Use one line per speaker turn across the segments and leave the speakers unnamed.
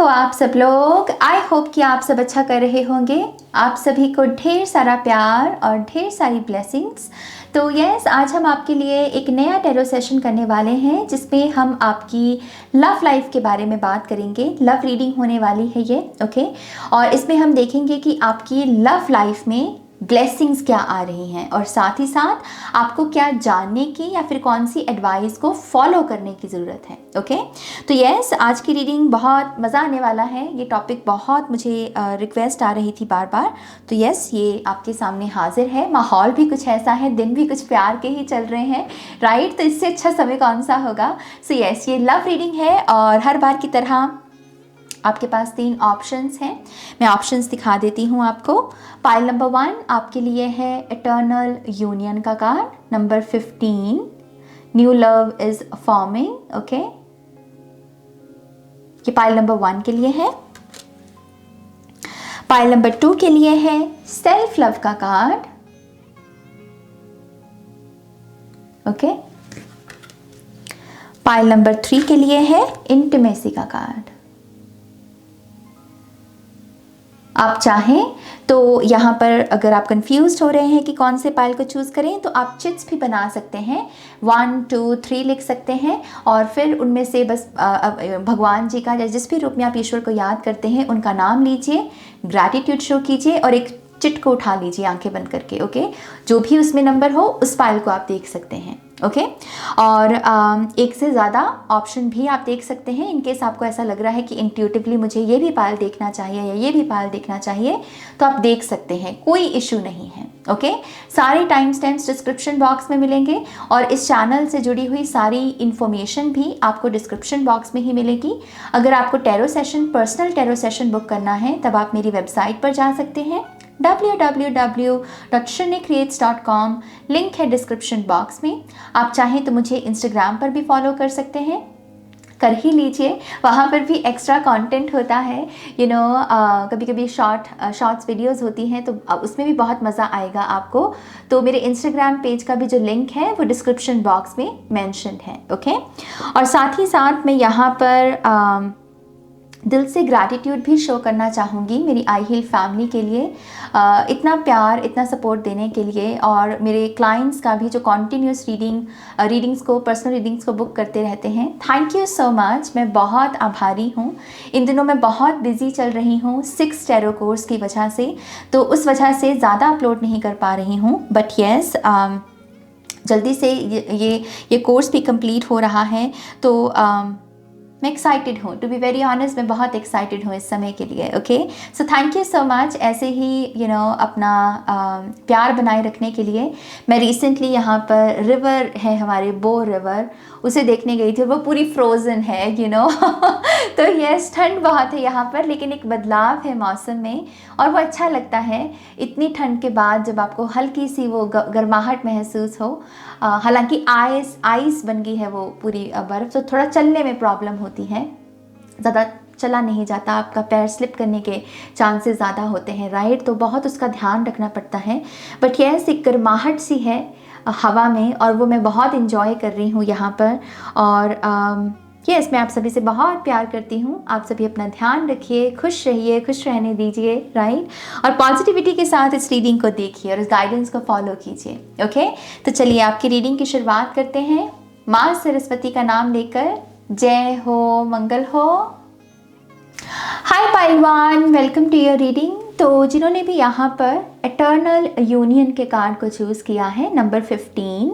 हो आप सब लोग। आई होप कि आप सब अच्छा कर रहे होंगे। आप सभी को ढेर सारा प्यार और ढेर सारी ब्लेसिंग्स। तो यस, आज हम आपके लिए एक नया टैरो सेशन करने वाले हैं जिसमें हम आपकी लव लाइफ के बारे में बात करेंगे। लव रीडिंग होने वाली है ये, ओके। और इसमें हम देखेंगे कि आपकी लव लाइफ में ब्लेसिंग्स क्या आ रही हैं और साथ ही साथ आपको क्या जानने की या फिर कौन सी एडवाइस को फॉलो करने की ज़रूरत है, ओके। तो यस, आज की रीडिंग बहुत मज़ा आने वाला है। ये टॉपिक बहुत मुझे रिक्वेस्ट आ रही थी बार बार। तो यस, ये आपके सामने हाजिर है। माहौल भी कुछ ऐसा है, दिन भी कुछ प्यार के ही चल रहे हैं, राइट। तो इससे अच्छा समय कौन सा होगा। सो यस, ये लव रीडिंग है और हर बार की तरह आपके पास 3 ऑप्शंस हैं। मैं ऑप्शंस दिखा देती हूँ आपको। पाइल नंबर 1 आपके लिए है इटर्नल यूनियन का card. Number 15 new love is forming, okay. ये पाइल नंबर 1 के लिए है। पाइल नंबर 2 के लिए है सेल्फ लव का कार्ड, ओके। पाइल नंबर 3 के लिए है इंटीमेसी का कार्ड। आप चाहें तो यहाँ पर अगर आप कंफ्यूज हो रहे हैं कि कौन से पाइल को चूज़ करें तो आप चिट्स भी बना सकते हैं। 1 2 3 लिख सकते हैं और फिर उनमें से बस भगवान जी का या जिस भी रूप में आप ईश्वर को याद करते हैं उनका नाम लीजिए, ग्रैटिट्यूड शो कीजिए और एक चिट को उठा लीजिए आंखें बंद करके, ओके। जो भी उसमें नंबर हो उस पाइल को आप देख सकते हैं, ओके। और एक से ज़्यादा ऑप्शन भी आप देख सकते हैं। इनकेस आपको ऐसा लग रहा है कि इंट्यूटिवली मुझे ये भी पाइल देखना चाहिए या ये भी पाइल देखना चाहिए तो आप देख सकते हैं, कोई इशू नहीं है, ओके। सारे टाइम स्टैम्प्स डिस्क्रिप्शन बॉक्स में मिलेंगे और इस चैनल से जुड़ी हुई सारी इन्फॉर्मेशन भी आपको डिस्क्रिप्शन बॉक्स में ही मिलेगी। अगर आपको tarot session, personal tarot session book करना है तब आप मेरी वेबसाइट पर जा सकते हैं www.shrinecreates.com। लिंक है डिस्क्रिप्शन बॉक्स में। आप चाहें तो मुझे इंस्टाग्राम पर भी फॉलो कर सकते हैं, कर ही लीजिए। वहाँ पर भी एक्स्ट्रा कंटेंट होता है, कभी कभी शॉर्ट्स वीडियोस होती हैं तो उसमें भी बहुत मज़ा आएगा आपको। तो मेरे इंस्टाग्राम पेज का भी जो लिंक है वो डिस्क्रिप्शन बॉक्स में मेंशन्ड है, ओके। और साथ ही साथ मैं यहाँ पर दिल से ग्रैटिट्यूड भी शो करना चाहूँगी मेरी आई हील फैमिली के लिए, इतना प्यार, इतना सपोर्ट देने के लिए। और मेरे क्लाइंट्स का भी जो कॉन्टीन्यूस रीडिंग्स को, पर्सनल रीडिंग्स को बुक करते रहते हैं। थैंक यू सो मच, मैं बहुत आभारी हूँ। इन दिनों मैं बहुत बिजी चल रही हूँ 6 टैरो कोर्स की वजह से, तो उस वजह से ज़्यादा अपलोड नहीं कर पा रही हूँ। बट येस, जल्दी से ये कोर्स भी कंप्लीट हो रहा है। तो मैं एक्साइटेड हूँ, टू बी वेरी ऑनेस्ट, मैं बहुत एक्साइटेड हूँ इस समय के लिए, okay. So thank you so much. ऐसे ही अपना प्यार बनाए रखने के लिए मैं रिसेंटली यहाँ पर रिवर है हमारे, बो रिवर, उसे देखने गई थी। वो पूरी फ्रोज़न है, तो यस, ठंड बहुत है यहाँ पर लेकिन एक बदलाव है मौसम में और वो अच्छा लगता है। इतनी ठंड के बाद जब आपको हल्की सी वो गर्माहट महसूस हो, हालांकि आइस बन गई है वो पूरी बर्फ़, तो थोड़ा चलने में प्रॉब्लम होती है, ज़्यादा चला नहीं जाता, आपका पैर स्लिप करने के चांसेस ज़्यादा होते हैं, राइट। तो बहुत उसका ध्यान रखना पड़ता है। बट यस, एक गर्माहट सी है हवा में और वो मैं बहुत इंजॉय कर रही हूँ यहाँ पर। और यस, मैं आप सभी से बहुत प्यार करती हूँ। आप सभी अपना ध्यान रखिए, खुश रहिए, खुश रहने दीजिए, राइट। और पॉजिटिविटी के साथ इस रीडिंग को देखिए और इस गाइडेंस को फॉलो कीजिए, ओके। तो चलिए आपकी रीडिंग की शुरुआत करते हैं माँ सरस्वती का नाम लेकर। जय हो, मंगल हो। हाय पाइलवान, वेलकम टू योर रीडिंग। तो जिन्होंने भी यहाँ पर इटर्नल यूनियन के कार्ड को चूज़ किया है, number 15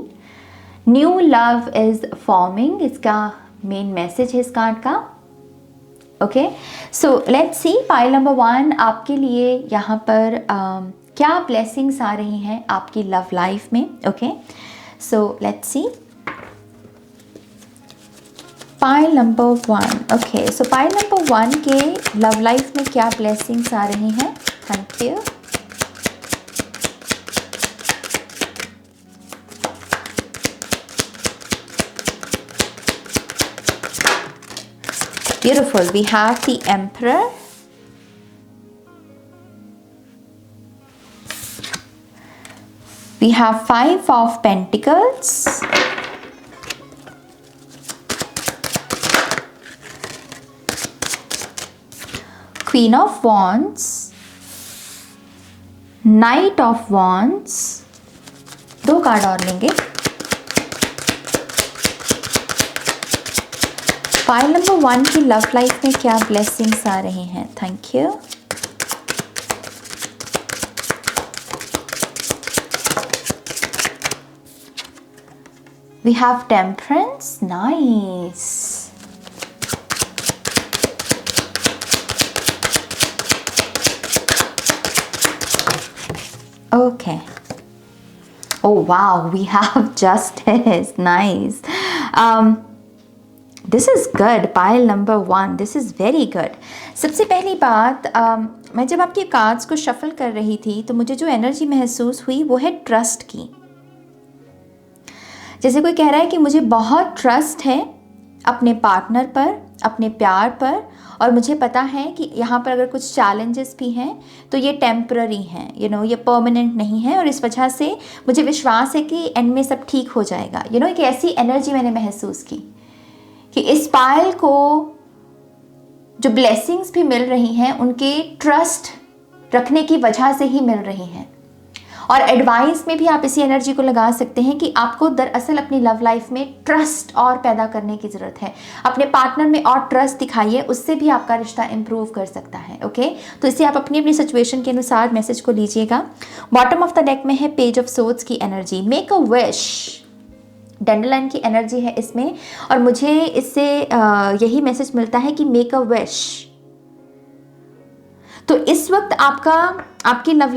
new love is forming, इसका मेन मैसेज है इस कार्ड का, okay. So let's see pile number 1 आपके लिए यहाँ पर क्या ब्लेसिंग्स आ रही हैं आपकी लव लाइफ में, okay. So let's see pile number 1, okay. So pile number 1 के लव लाइफ में क्या ब्लेसिंग्स आ रही हैं। Thank you. Beautiful. We have the Emperor. We have 5 of Pentacles. Queen of wands, night of wands, 2 card और लेंगे। Pile number 1 की love life में क्या ब्लेसिंग्स आ रही हैं? Thank you. We have temperance, nice. Okay. Oh wow, we have justice, nice. This is good, pile number 1, this is very good. सबसे पहली बात, मैं जब आपके कार्ड्स को शफल कर रही थी तो मुझे जो एनर्जी महसूस हुई वो है ट्रस्ट की। जैसे कोई कह रहा है कि मुझे बहुत ट्रस्ट है अपने पार्टनर पर, अपने प्यार पर, और मुझे पता है कि यहाँ पर अगर कुछ चैलेंजेस भी हैं तो ये टेम्पररी हैं, ये परमानेंट नहीं है, और इस वजह से मुझे विश्वास है कि एंड में सब ठीक हो जाएगा। एक ऐसी एनर्जी मैंने महसूस की कि इस पायल को जो ब्लेसिंग्स भी मिल रही हैं उनके ट्रस्ट रखने की वजह से ही मिल रही हैं। और एडवाइस में भी आप इसी एनर्जी को लगा सकते हैं कि आपको दरअसल अपनी लव लाइफ में ट्रस्ट और पैदा करने की ज़रूरत है। अपने पार्टनर में और ट्रस्ट दिखाइए, उससे भी आपका रिश्ता इंप्रूव कर सकता है। ओके, तो इसे आप अपनी अपनी सिचुएशन के अनुसार मैसेज को लीजिएगा। बॉटम ऑफ द डेक में है पेज ऑफ सोर्ड्स की एनर्जी, मेक अ विश, डैंडलाइन की एनर्जी है इसमें, और मुझे इससे यही मैसेज मिलता है कि मेक अ विश। तो इस वक्त आपकी लव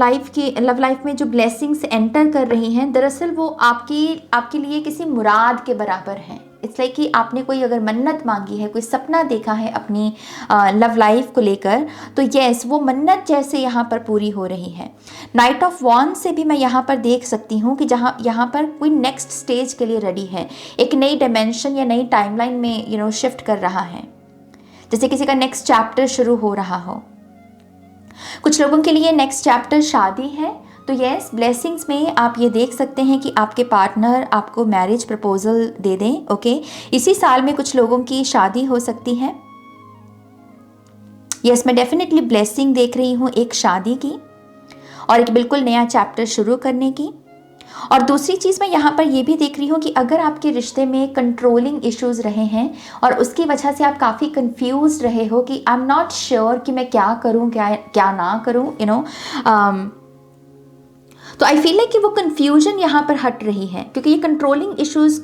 लाइफ में जो ब्लेसिंग्स एंटर कर रही हैं, दरअसल वो आपके लिए किसी मुराद के बराबर हैं। इट्स लाइक कि आपने कोई अगर मन्नत मांगी है, कोई सपना देखा है अपनी लव लाइफ को लेकर, तो यस, वो मन्नत जैसे यहाँ पर पूरी हो रही है। नाइट ऑफ वॉन्ड से भी मैं यहाँ पर देख सकती हूँ कि यहाँ पर कोई नेक्स्ट स्टेज के लिए रेडी है, एक नई डायमेंशन या नई टाइमलाइन में शिफ्ट कर रहा है, जैसे किसी का नेक्स्ट चैप्टर शुरू हो रहा हो। कुछ लोगों के लिए नेक्स्ट चैप्टर शादी है, तो यस, ब्लेसिंग्स में आप ये देख सकते हैं कि आपके पार्टनर आपको मैरिज प्रपोजल दे दें। ओके, इसी साल में कुछ लोगों की शादी हो सकती है। यस, मैं डेफिनेटली ब्लेसिंग देख रही हूँ एक शादी की और एक बिल्कुल नया चैप्टर शुरू करने की। और दूसरी चीज़ मैं यहाँ पर ये भी देख रही हूँ कि अगर आपके रिश्ते में कंट्रोलिंग इश्यूज रहे हैं और उसकी वजह से आप काफ़ी कंफ्यूज रहे हो कि आई एम नॉट श्योर कि मैं क्या करूँ, क्या ना करूँ, तो आई फील लाइक कि वो कंफ्यूजन यहाँ पर हट रही है, क्योंकि ये कंट्रोलिंग इश्यूज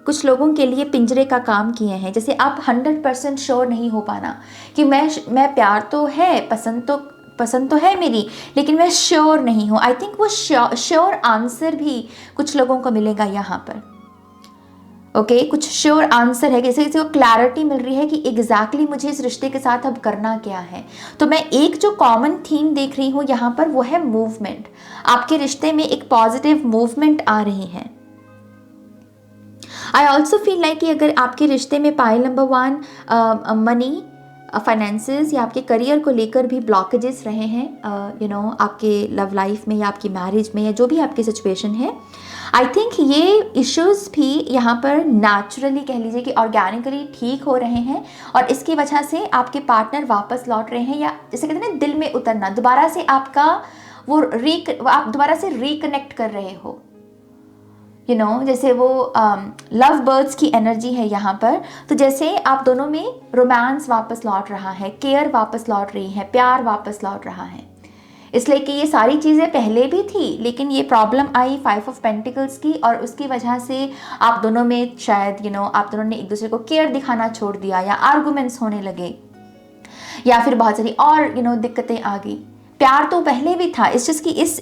कुछ लोगों के लिए पिंजरे का काम किए हैं। जैसे आप 100% श्योर नहीं हो पाना कि मैं प्यार तो है, पसंद तो है मेरी, लेकिन मैं श्योर नहीं हूँ। आई थिंक वो श्योर आंसर भी कुछ लोगों को मिलेगा यहाँ पर। ओके, कुछ श्योर आंसर है, जैसे किसी को क्लैरिटी मिल रही है कि एग्जैक्टली मुझे इस रिश्ते के साथ अब करना क्या है। तो मैं एक जो कॉमन थीम देख रही हूँ यहाँ पर, वो है मूवमेंट। आपके रिश्ते में एक पॉजिटिव मूवमेंट आ रही है। आई ऑल्सो फील लाइक कि अगर आपके रिश्ते में पाइल नंबर 1 मनी, फाइनेंसेस या आपके करियर को लेकर भी ब्लॉकेजेस रहे हैं, आपके लव लाइफ में या आपकी मैरिज में या जो भी आपकी सिचुएशन है, आई थिंक ये इश्यूज भी यहाँ पर नेचुरली, कह लीजिए कि ऑर्गेनिकली ठीक हो रहे हैं, और इसकी वजह से आपके पार्टनर वापस लौट रहे हैं, या जैसे कहते हैं ना, दिल में उतरना, दोबारा से आपका आप दोबारा से रिकनेक्ट कर रहे हो। जैसे वो लव बर्ड्स की एनर्जी है यहाँ पर, तो जैसे आप दोनों में रोमांस वापस लौट रहा है, केयर वापस लौट रही है, प्यार वापस लौट रहा है। इसलिए कि ये सारी चीज़ें पहले भी थी, लेकिन ये प्रॉब्लम आई 5 ऑफ पेंटिकल्स की, और उसकी वजह से आप दोनों में शायद आप दोनों ने एक दूसरे को केयर दिखाना छोड़ दिया, या आर्गूमेंट्स होने लगे, या फिर बहुत सारी और दिक्कतें आ गई। प्यार तो पहले भी था, इस चीज़ की इस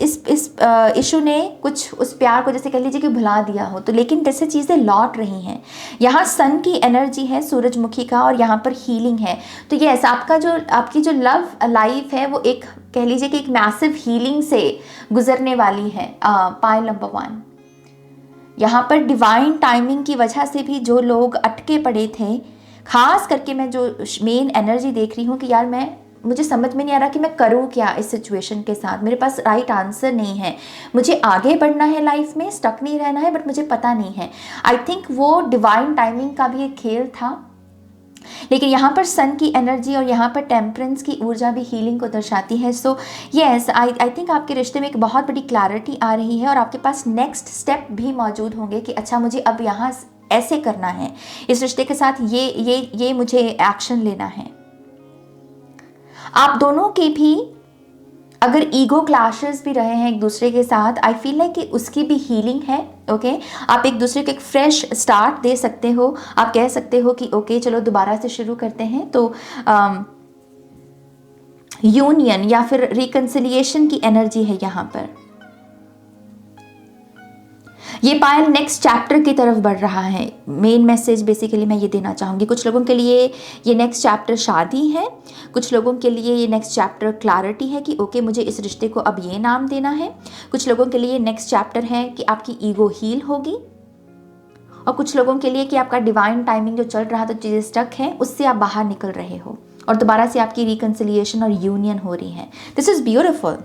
इशू ने कुछ उस प्यार को, जैसे कह लीजिए कि भुला दिया हो, तो लेकिन जैसे चीज़ें लौट रही हैं। यहाँ सन की एनर्जी है, सूरजमुखी का, और यहाँ पर हीलिंग है। तो ये ऐसा आपकी जो लव लाइफ है वो एक, कह लीजिए कि एक मैसिव हीलिंग से गुजरने वाली है। पाइल नंबर 1 यहाँ पर डिवाइन टाइमिंग की वजह से भी जो लोग अटके पड़े थे, खास करके मैं जो मेन एनर्जी देख रही हूँ कि यार मुझे समझ में नहीं आ रहा कि मैं करूँ क्या इस सिचुएशन के साथ, मेरे पास राइट आंसर नहीं है, मुझे आगे बढ़ना है लाइफ में, स्टक नहीं रहना है, बट मुझे पता नहीं है। आई थिंक वो डिवाइन टाइमिंग का भी एक खेल था लेकिन यहाँ पर सन की एनर्जी और यहाँ पर टेम्परेंस की ऊर्जा भी हीलिंग को दर्शाती है। सो येस, आई थिंक आपके रिश्ते में एक बहुत बड़ी क्लैरिटी आ रही है और आपके पास नेक्स्ट स्टेप भी मौजूद होंगे कि अच्छा मुझे अब यहाँ ऐसे करना है, इस रिश्ते के साथ ये मुझे एक्शन लेना है। आप दोनों के भी अगर ईगो क्लैशेस भी रहे हैं एक दूसरे के साथ, आई फील लाइक कि उसकी भी हीलिंग है। ओके आप एक दूसरे को एक फ्रेश स्टार्ट दे सकते हो। आप कह सकते हो कि ओके चलो दोबारा से शुरू करते हैं। तो यूनियन या फिर रिकंसिलिएशन की एनर्जी है यहाँ पर। ये पायल नेक्स्ट चैप्टर की तरफ बढ़ रहा है। मेन मैसेज बेसिकली मैं ये देना चाहूँगी, कुछ लोगों के लिए ये नेक्स्ट चैप्टर शादी है, कुछ लोगों के लिए ये नेक्स्ट चैप्टर क्लैरिटी है कि ओके मुझे इस रिश्ते को अब ये नाम देना है। कुछ लोगों के लिए नेक्स्ट चैप्टर है कि आपकी ईगो हील होगी, और कुछ लोगों के लिए कि आपका डिवाइन टाइमिंग जो चल रहा था, चीज़ें स्टक हैं, उससे आप बाहर निकल रहे हो और दोबारा से आपकी रिकंसिलिएशन और यूनियन हो रही है। This is beautiful.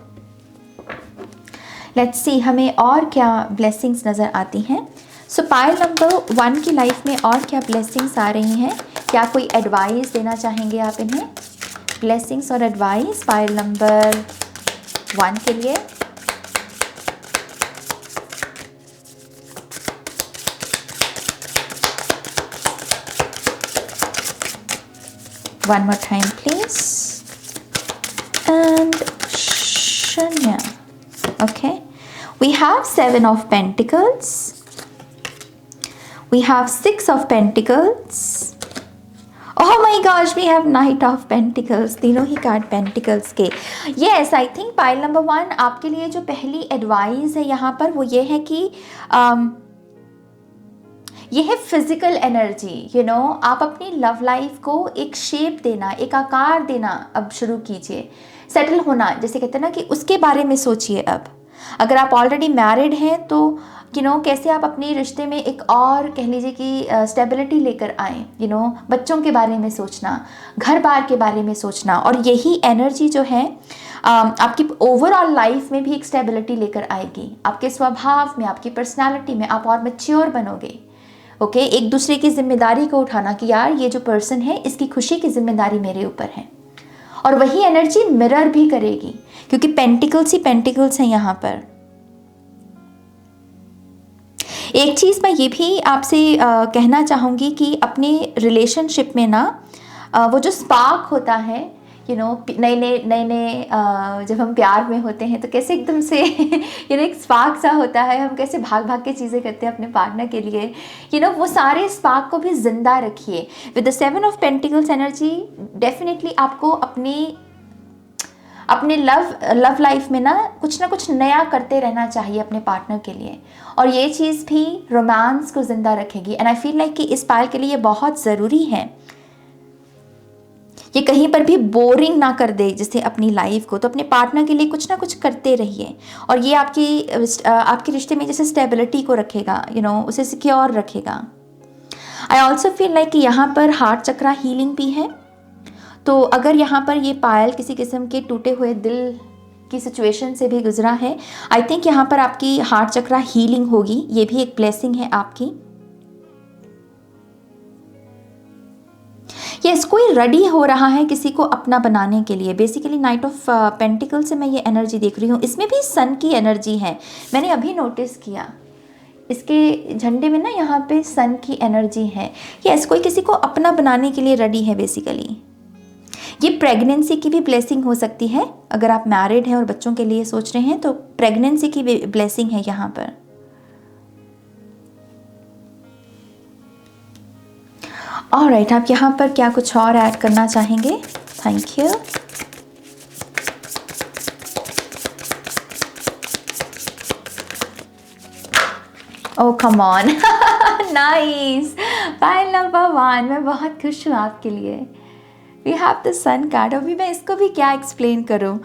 Let's see हमें और क्या ब्लेसिंग्स नज़र आती हैं। सो पायल नंबर 1 की लाइफ में और क्या ब्लेसिंग्स आ रही हैं, क्या कोई एडवाइस देना चाहेंगे आप इन्हें? ब्लेसिंग्स और एडवाइस पायल नंबर 1 के लिए। One more time please. And Shanya. Okay, we have 7 of Pentacles, we have 6 of Pentacles, oh my gosh we have Knight of Pentacles, तीनों ही कार्ड Pentacles के। Yes, I think pile number 1 आपके लिए जो पहली advice है यहाँ पर वो ये है कि ये है फिजिकल एनर्जी। यू नो आप अपनी लव लाइफ को एक शेप देना, एक आकार देना अब शुरू कीजिए। सेटल होना जैसे कहते हैं ना कि उसके बारे में सोचिए। अब अगर आप ऑलरेडी मैरिड हैं तो यू नो कैसे आप अपने रिश्ते में एक और कह लीजिए कि स्टेबिलिटी लेकर आएँ। यू नो बच्चों के बारे में सोचना, घर बार के बारे में सोचना, और यही एनर्जी जो है आपकी ओवरऑल लाइफ में भी एक स्टेबिलिटी लेकर आएगी। आपके स्वभाव में, आपकी पर्सनैलिटी में आप और मैच्योर बनोगे। ओके एक दूसरे की जिम्मेदारी को उठाना कि यार ये जो पर्सन है इसकी खुशी की जिम्मेदारी मेरे ऊपर है, और वही एनर्जी मिरर भी करेगी क्योंकि पेंटिकल्स ही पेंटिकल्स हैं यहाँ पर। एक चीज़ मैं ये भी आपसे कहना चाहूँगी कि अपने रिलेशनशिप में ना वो जो स्पार्क होता है, यू नो नए जब हम प्यार में होते हैं तो कैसे एकदम से यू नो एक स्पार्क सा होता है, हम कैसे भाग भाग के चीज़ें करते हैं अपने पार्टनर के लिए। यू नो वो सारे स्पार्क को भी जिंदा रखिए। With the 7 of pentacles energy definitely आपको अपने लव लाइफ में ना कुछ नया करते रहना चाहिए अपने पार्टनर के लिए, और ये चीज़ भी रोमांस को ज़िंदा रखेगी। एंड आई फील लाइक कि इस पायल के लिए बहुत ज़रूरी है, ये कहीं पर भी बोरिंग ना कर दे जैसे अपनी लाइफ को। तो अपने पार्टनर के लिए कुछ ना कुछ करते रहिए, और ये आपके रिश्ते में जैसे स्टेबिलिटी को रखेगा, यू नो उसे सिक्योर रखेगा। आई ऑल्सो फील लाइक कि यहाँ पर हार्ट चक्रा हीलिंग भी है। तो अगर यहाँ पर ये पायल किसी किस्म के टूटे हुए दिल की सिचुएशन से भी गुजरा है, आई थिंक यहाँ पर आपकी हार्ट चक्रा हीलिंग होगी। ये भी एक ब्लेसिंग है आपकी। यस, कोई रेडी हो रहा है किसी को अपना बनाने के लिए। बेसिकली नाइट ऑफ पेंटिकल से मैं ये एनर्जी देख रही हूँ। इसमें भी सन की एनर्जी है, मैंने अभी नोटिस किया इसके झंडे में ना यहाँ पे सन की एनर्जी है। यस, कोई किसी को अपना बनाने के लिए रेडी है। बेसिकली ये प्रेगनेंसी की भी ब्लेसिंग हो सकती है। अगर आप मैरिड हैं और बच्चों के लिए सोच रहे हैं तो प्रेगनेंसी की भी ब्लेसिंग है यहाँ पर। ऑलराइट, आप यहाँ पर क्या कुछ और ऐड करना चाहेंगे? Thank you. Oh come on, nice. Pile number 1, मैं बहुत खुश हूँ आपके लिए। We have the sun card. अभी मैं इसको भी क्या एक्सप्लेन करूँ।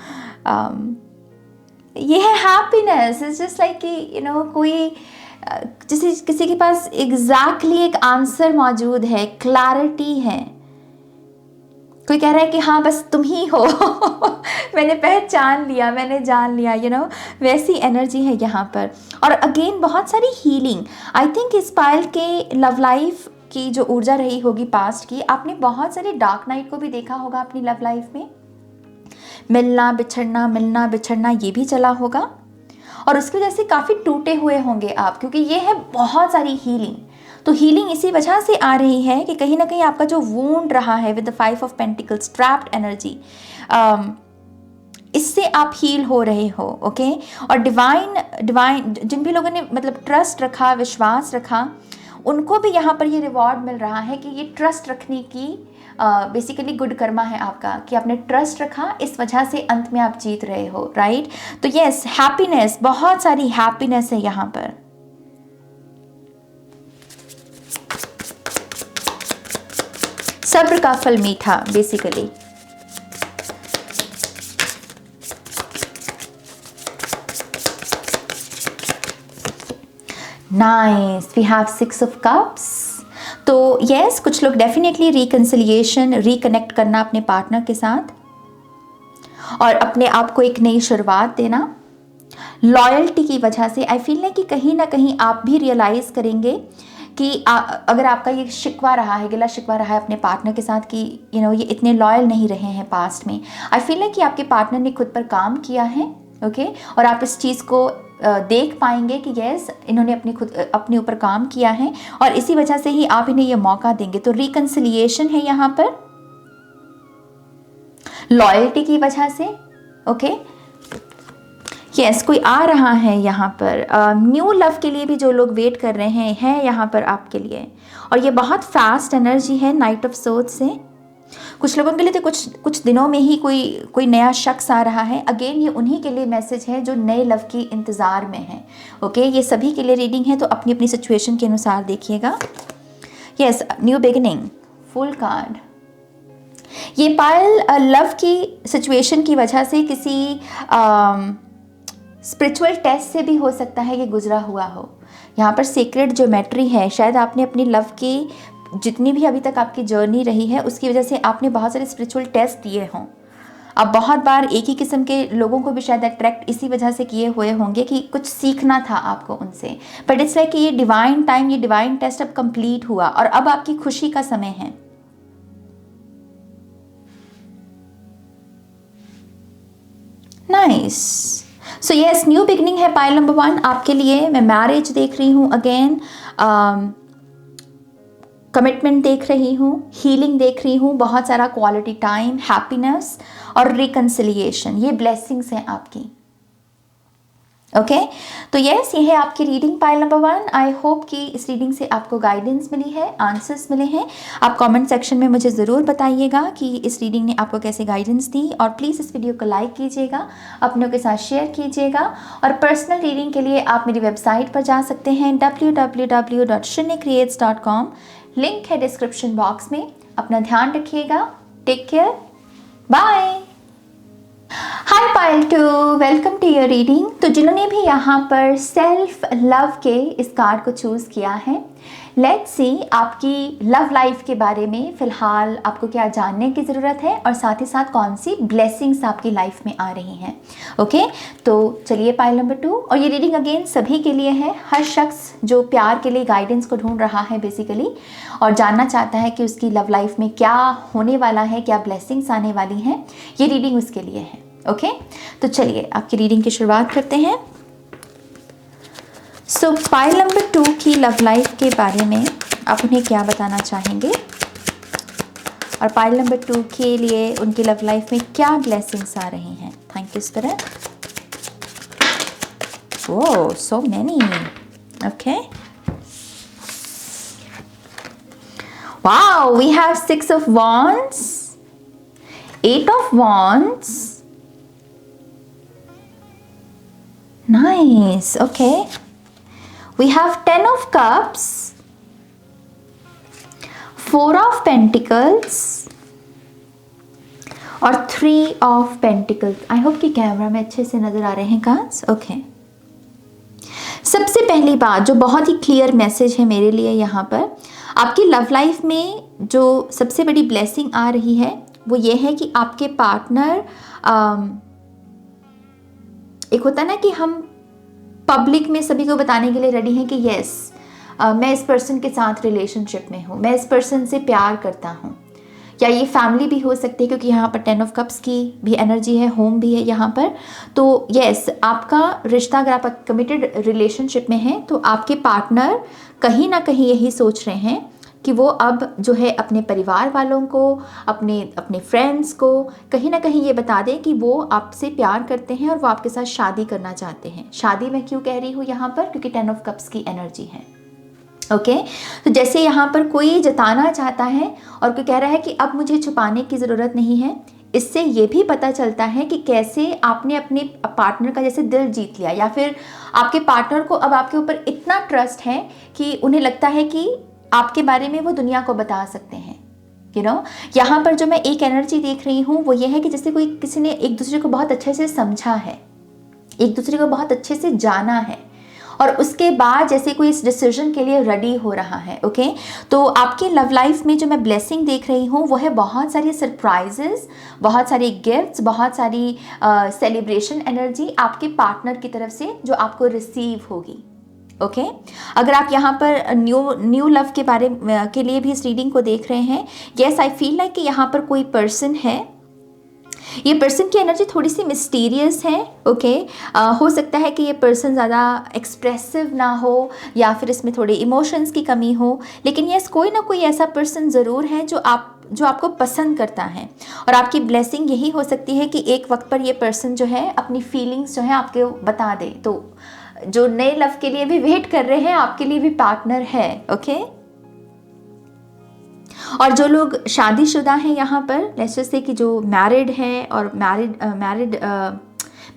ये है हैप्पीनेस। इट्स जस्ट लाइक कि यू नो कोई जैसे किसी के पास एग्जैक्टली एक आंसर मौजूद है, क्लैरिटी है। कोई कह रहा है कि हाँ बस तुम ही हो मैंने पहचान लिया, मैंने जान लिया, यू नो वैसी एनर्जी है यहाँ पर। और अगेन बहुत सारी हीलिंग। आई थिंक इस पायल के लव लाइफ की जो ऊर्जा रही होगी पास्ट की, आपने बहुत सारे डार्क नाइट को भी देखा होगा अपनी लव लाइफ में। मिलना बिछड़ना ये भी चला होगा, और उसकी वजह से काफ़ी टूटे हुए होंगे आप, क्योंकि ये है बहुत सारी हीलिंग। तो हीलिंग इसी वजह से आ रही है कि कहीं ना कहीं आपका जो वूंड रहा है with the 5 of pentacles, trapped energy, इससे आप हील हो रहे हो। ओके, और डिवाइन जिन भी लोगों ने मतलब ट्रस्ट रखा, विश्वास रखा, उनको भी यहाँ पर ये रिवॉर्ड मिल रहा है कि ये ट्रस्ट रखने की बेसिकली गुड कर्मा है आपका, कि आपने ट्रस्ट रखा, इस वजह से अंत में आप जीत रहे हो, राइट। तो यस, हैप्पीनेस, बहुत सारी हैप्पीनेस है यहाँ पर। सब्र का फल मीठा basically. Nice, we have 6 of cups. तो यस, कुछ लोग डेफिनेटली रिकंसिलिएशन, रिकनेक्ट करना अपने पार्टनर के साथ और अपने आप को एक नई शुरुआत देना। लॉयल्टी की वजह से आई फील है कि कहीं ना कहीं आप भी रियलाइज करेंगे कि अगर आपका ये शिकवा रहा है, गिला शिकवा रहा है अपने पार्टनर के साथ कि ये इतने लॉयल नहीं रहे हैं पास्ट में, आई फील है कि आपके पार्टनर ने खुद पर काम किया है। ओके, और आप इस चीज़ को देख पाएंगे कि यस, इन्होंने अपने ऊपर काम किया है और इसी वजह से ही आप इन्हें ये मौका देंगे। तो रिकंसिलिएशन है यहाँ पर लॉयल्टी की वजह से। ओके, यस, कोई आ रहा है यहाँ पर न्यू लव के लिए भी, जो लोग वेट कर रहे हैं यहाँ पर आपके लिए। और ये बहुत फास्ट एनर्जी है नाइट ऑफ सोर्ड्स से। कुछ लोगों के लिए तो कुछ दिनों में ही कोई नया शख्स आ रहा है। अगेन ये उन्हीं के लिए मैसेज है जो नए लव की इंतज़ार में है। ओके, ये सभी के लिए रीडिंग है, तो अपनी अपनी सिचुएशन के अनुसार देखिएगा। Yes, new beginning, full card. ये पायल लव की सिचुएशन की वजह से किसी स्पिरिचुअल टेस्ट से भी हो सकता है कि गुजरा हुआ हो। यहाँ पर सीक्रेट ज्योमेट्री है, शायद आपने अपनी लव की जितनी भी अभी तक आपकी जर्नी रही है उसकी वजह से आपने बहुत सारे स्पिरिचुअल टेस्ट दिए हों। अब बहुत बार एक ही किस्म के लोगों को भी शायद अट्रैक्ट इसी वजह से किए हुए होंगे कि कुछ सीखना था आपको उनसे। बट इट्स लाइक कि ये डिवाइन टाइम, ये डिवाइन टेस्ट अब कंप्लीट हुआ और अब आपकी खुशी का समय है। Nice. So yes, new beginning है पाइल नंबर 1 आपके लिए। मैं मैरिज देख रही हूँ, अगेन कमिटमेंट देख रही हूँ, हीलिंग देख रही हूँ, बहुत सारा क्वालिटी टाइम, हैप्पीनेस और रिकंसिलिएशन, ये ब्लेसिंग्स हैं आपकी। ओके, तो यस, ये है आपकी reading pile number 1। I hope कि इस रीडिंग से आपको गाइडेंस मिली है, आंसर्स मिले हैं। आप कमेंट सेक्शन में मुझे ज़रूर बताइएगा कि इस रीडिंग ने आपको कैसे गाइडेंस दी, और प्लीज़ इस वीडियो को लाइक कीजिएगा, अपनों के साथ शेयर कीजिएगा। और पर्सनल रीडिंग के लिए आप मेरी वेबसाइट पर जा सकते हैं www.shunycreates.com, लिंक है डिस्क्रिप्शन बॉक्स में। अपना ध्यान रखिएगा, take care, bye. Hi pile 2, welcome to your reading. तो जिन्होंने भी यहाँ पर सेल्फ लव के इस कार्ड को चूज़ किया है, लेट्स सी आपकी लव लाइफ के बारे में फ़िलहाल आपको क्या जानने की ज़रूरत है और साथ ही साथ कौन सी ब्लेसिंग्स आपकी लाइफ में आ रही हैं। ओके, तो चलिए पाइल नंबर 2, और ये रीडिंग अगेन सभी के लिए है। हर शख्स जो प्यार के लिए गाइडेंस को ढूंढ रहा है बेसिकली, और जानना चाहता है कि उसकी लव लाइफ में क्या होने वाला है, क्या ब्लेसिंग्स आने वाली हैं, ये रीडिंग उसके लिए है। ओके, तो चलिए आपकी रीडिंग की शुरुआत करते हैं। सो पाइल नंबर 2 की लव लाइफ के बारे में आप उन्हें क्या बताना चाहेंगे, और पाइल नंबर 2 के लिए उनकी लव लाइफ में क्या ब्लेसिंग्स आ रही हैं। Thank you spirit. Oh, so many. Okay, wow, we have 6 of wands, 8 of wands, nice. Okay, we have 10 of cups, 4 of pentacles और 3 of pentacles। आई होप कि कैमरा में अच्छे से नजर आ रहे हैं कार्ड्स। ओके, सबसे पहली बात जो बहुत ही क्लियर मैसेज है मेरे लिए यहाँ पर, आपकी लव लाइफ में जो सबसे बड़ी ब्लेसिंग आ रही है वो ये है कि आपके पार्टनर, एक होता है ना कि हम पब्लिक में सभी को बताने के लिए रेडी हैं कि यस मैं इस पर्सन के साथ रिलेशनशिप में हूँ, मैं इस पर्सन से प्यार करता हूँ। या ये फैमिली भी हो सकती है, क्योंकि यहाँ पर 10 ऑफ कप्स की भी एनर्जी है, होम भी है यहाँ पर। तो यस, आपका रिश्ता, अगर आप कमिटेड रिलेशनशिप में हैं तो आपके पार्टनर कहीं ना कहीं यही सोच रहे हैं कि वो अब जो है अपने परिवार वालों को, अपने फ्रेंड्स को कहीं ना कहीं ये बता दें कि वो आपसे प्यार करते हैं और वो आपके साथ शादी करना चाहते हैं। शादी मैं क्यों कह रही हूँ यहाँ पर, क्योंकि 10 ऑफ कप्स की एनर्जी है। ओके तो जैसे यहाँ पर कोई जताना चाहता है और कोई कह रहा है कि अब मुझे छुपाने की ज़रूरत नहीं है। इससे ये भी पता चलता है कि कैसे आपने अपने पार्टनर का जैसे दिल जीत लिया, या फिर आपके पार्टनर को अब आपके ऊपर इतना ट्रस्ट है कि उन्हें लगता है कि आपके बारे में वो दुनिया को बता सकते हैं। यहाँ पर जो मैं एक एनर्जी देख रही हूँ वो ये है कि जैसे किसी ने एक दूसरे को बहुत अच्छे से समझा है, एक दूसरे को बहुत अच्छे से जाना है, और उसके बाद जैसे कोई इस डिसीजन के लिए रेडी हो रहा है। ओके तो आपके लव लाइफ में जो मैं ब्लेसिंग देख रही हूँ वो है बहुत सारी सरप्राइजेस, बहुत सारी गिफ्ट्स, बहुत सारी सेलिब्रेशन एनर्जी आपके पार्टनर की तरफ से जो आपको रिसीव होगी। ओके अगर आप यहाँ पर न्यू लव के बारे के लिए भी इस रीडिंग को देख रहे हैं, येस आई फील लाइक कि यहाँ पर कोई पर्सन है। ये पर्सन की एनर्जी थोड़ी सी मिस्टीरियस है। ओके हो सकता है कि ये पर्सन ज़्यादा एक्सप्रेसिव ना हो, या फिर इसमें थोड़े इमोशंस की कमी हो, लेकिन यस कोई ना कोई ऐसा पर्सन ज़रूर है जो आपको पसंद करता है। और आपकी ब्लेसिंग यही हो सकती है कि एक वक्त पर ये पर्सन जो है अपनी फीलिंग्स जो है आपको बता दे। तो जो नए लव के लिए भी वेट कर रहे हैं, आपके लिए भी पार्टनर है। ओके और जो लोग शादीशुदा हैं यहाँ पर, लेट्स जस्ट से कि जो मैरिड है और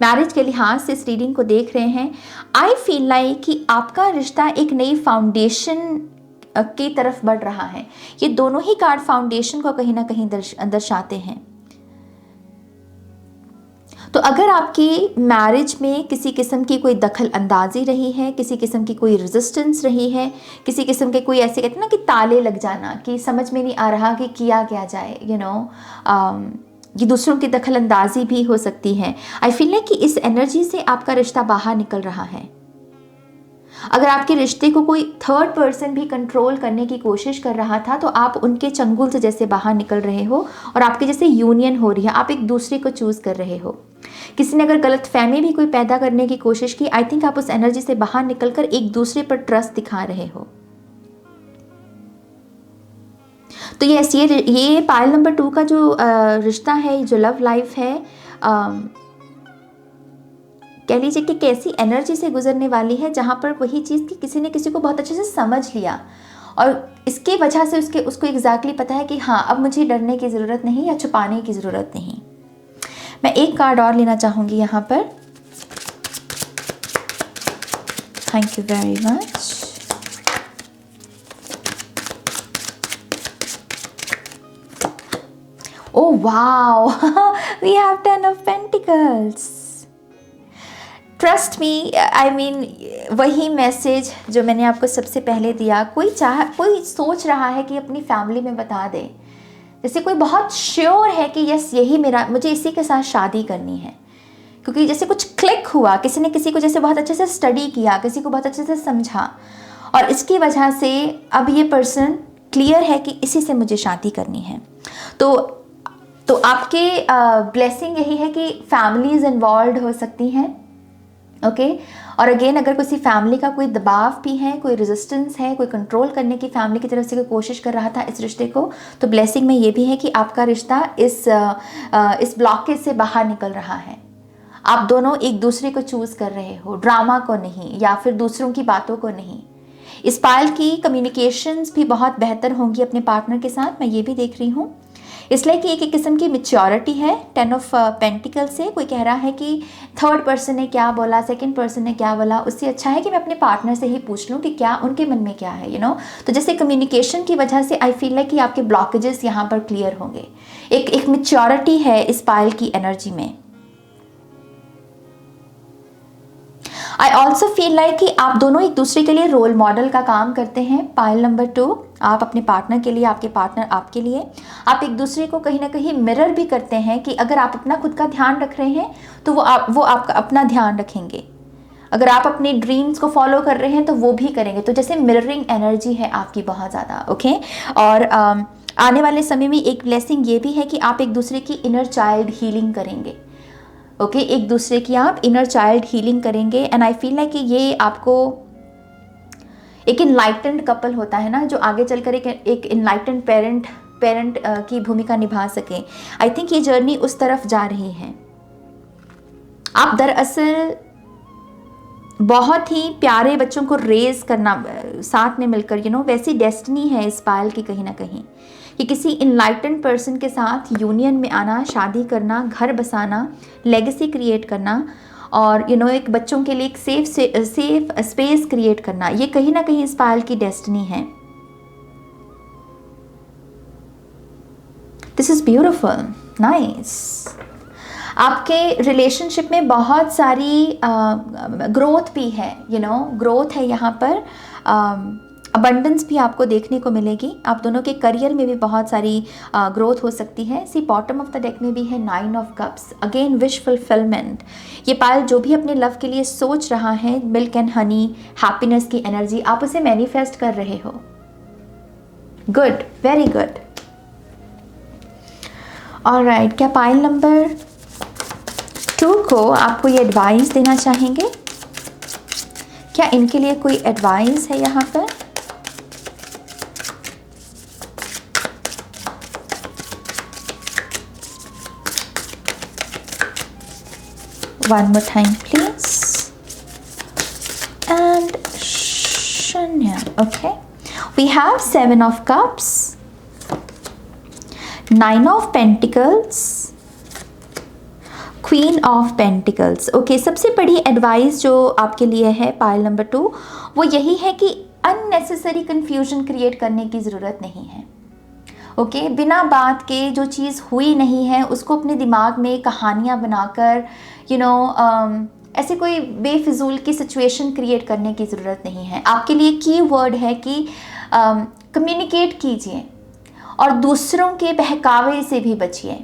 मैरिज के लिहाज से इस रीडिंग को देख रहे हैं, आई फील लाइक कि आपका रिश्ता एक नई फाउंडेशन की तरफ बढ़ रहा है। ये दोनों ही कार्ड फाउंडेशन को कहीं ना कहीं दर्शाते हैं। तो अगर आपकी मैरिज में किसी किस्म की कोई दखल अंदाजी रही है, किसी किस्म की कोई रेजिस्टेंस रही है, किसी किस्म के कोई ऐसे कहते हैं ना कि ताले लग जाना, कि समझ में नहीं आ रहा कि किया क्या जाए, ये दूसरों की दखल अंदाजी भी हो सकती है। आई फील लाइक कि इस एनर्जी से आपका रिश्ता बाहर निकल रहा है। अगर आपके रिश्ते को कोई थर्ड पर्सन भी कंट्रोल करने की कोशिश कर रहा था, तो आप उनके चंगुल से जैसे बाहर निकल रहे हो और आपके जैसे यूनियन हो रही है, आप एक दूसरे को चूज कर रहे हो। किसी ने अगर गलत फहमी भी कोई पैदा करने की कोशिश की, आई थिंक आप उस एनर्जी से बाहर निकलकर एक दूसरे पर ट्रस्ट दिखा रहे हो। तो यस, ये पायल नंबर 2 का जो रिश्ता है, जो लव लाइफ है, कह लीजिए कि कैसी एनर्जी से गुजरने वाली है, जहां पर वही चीज़ कि किसी ने किसी को बहुत अच्छे से समझ लिया और इसकी वजह से उसको एग्जैक्टली पता है कि हाँ अब मुझे डरने की ज़रूरत नहीं या छुपाने की ज़रूरत नहीं। मैं एक कार्ड और लेना चाहूँगी यहाँ पर। Thank you very much. Oh wow, we have 10 of Pentacles. Trust me, I mean वही मैसेज जो मैंने आपको सबसे पहले दिया। कोई सोच रहा है कि अपनी फैमिली में बता दे, जैसे कोई बहुत श्योर है कि यस यही मुझे इसी के साथ शादी करनी है, क्योंकि जैसे कुछ क्लिक हुआ, किसी ने किसी को जैसे बहुत अच्छे से स्टडी किया, किसी को बहुत अच्छे से समझा, और इसकी वजह से अब ये पर्सन क्लियर है कि इसी से मुझे शादी करनी है। तो आपके ब्लेसिंग यही है कि फैमिलीज इन्वॉल्व हो सकती हैं। ओके और अगेन अगर किसी फैमिली का कोई दबाव भी है, कोई रेजिस्टेंस है, कोई कंट्रोल करने की फैमिली की तरफ से कोई कोशिश कर रहा था इस रिश्ते को, तो ब्लेसिंग में ये भी है कि आपका रिश्ता इस ब्लॉकेज से बाहर निकल रहा है। आप दोनों एक दूसरे को चूज कर रहे हो, ड्रामा को नहीं या फिर दूसरों की बातों को नहीं। इस पायल की कम्युनिकेशंस भी बहुत बेहतर होंगी अपने पार्टनर के साथ, मैं ये भी देख रही हूँ, इसलिए कि एक किस्म की मैच्योरिटी है 10 ऑफ पेंटिकल से। कोई कह रहा है कि थर्ड पर्सन ने क्या बोला, सेकंड पर्सन ने क्या बोला, उससे अच्छा है कि मैं अपने पार्टनर से ही पूछ लूँ कि क्या उनके मन में क्या है, तो जैसे कम्युनिकेशन की वजह से आई फील लाइक कि आपके ब्लॉकेजेस यहाँ पर क्लियर होंगे। एक मैच्योरिटी है इस पायल की एनर्जी में। आई ऑल्सो फील लाइक कि आप दोनों एक दूसरे के लिए रोल मॉडल का काम करते हैं। पायल नंबर 2, आप अपने पार्टनर के लिए, आपके पार्टनर आपके लिए, आप एक दूसरे को कहीं ना कहीं मिरर भी करते हैं कि अगर आप अपना खुद का ध्यान रख रहे हैं तो वो आपका अपना ध्यान रखेंगे। अगर आप अपने ड्रीम्स को फॉलो कर रहे हैं तो वो भी करेंगे। तो जैसे मिररिंग एनर्जी है आपकी बहुत ज़्यादा, ओके। और आने वाले समय में एक ब्लेसिंग ये भी है कि आप एक दूसरे की इनर चाइल्ड हीलिंग करेंगे, ओके। एक दूसरे की आप इनर चाइल्ड हीलिंग करेंगे। एंड आई फील लाइक कि ये आपको एक इनलाइटेंड कपल होता है ना, जो आगे चलकर एक इनलाइटेंड पेरेंट की भूमिका निभा सके। आई थिंक ये जर्नी उस तरफ जा रही है। आप दरअसल बहुत ही प्यारे बच्चों को रेज करना साथ में मिलकर, वैसी डेस्टिनी है इस पायल की कहीं ना कहीं, कि किसी इनलाइटेंड पर्सन के साथ यूनियन में आना, शादी करना, घर बसाना, लेगेसी क्रिएट करना, और एक बच्चों के लिए एक सेफ स्पेस क्रिएट करना, ये कहीं ना कहीं इस पायल की डेस्टिनी है। This is beautiful, nice. आपके रिलेशनशिप में बहुत सारी ग्रोथ भी है, ग्रोथ है यहाँ पर। अबंडेंस भी आपको देखने को मिलेगी। आप दोनों के करियर में भी बहुत सारी ग्रोथ हो सकती है। सी बॉटम ऑफ द डेक में भी है 9 of cups, again wish fulfilment. ये पायल जो भी अपने लव के लिए सोच रहा है, मिल्क एंड हनी, हैप्पीनेस की एनर्जी, आप उसे मैनिफेस्ट कर रहे हो। Good, very good. ऑलराइट, क्या पायल नंबर 2 को आपको ये एडवाइस देना चाहेंगे? क्या इनके लिए कोई एडवाइस है यहाँ पर? One more time, please. And Shanya. Okay. We have 7 of Cups, 9 of Pentacles, Queen of Pentacles. Okay, सबसे बड़ी एडवाइस जो आपके लिए है पायल नंबर 2, वो यही है कि अननेसेसरी कन्फ्यूजन क्रिएट करने की ज़रूरत नहीं है। ओके, बिना बात के जो चीज़ हुई नहीं है उसको अपने दिमाग में कहानियाँ बनाकर ऐसे कोई बेफिजूल की सिचुएशन क्रिएट करने की ज़रूरत नहीं है। आपके लिए की वर्ड है कि कम्युनिकेट कीजिए और दूसरों के बहकावे से भी बचिए।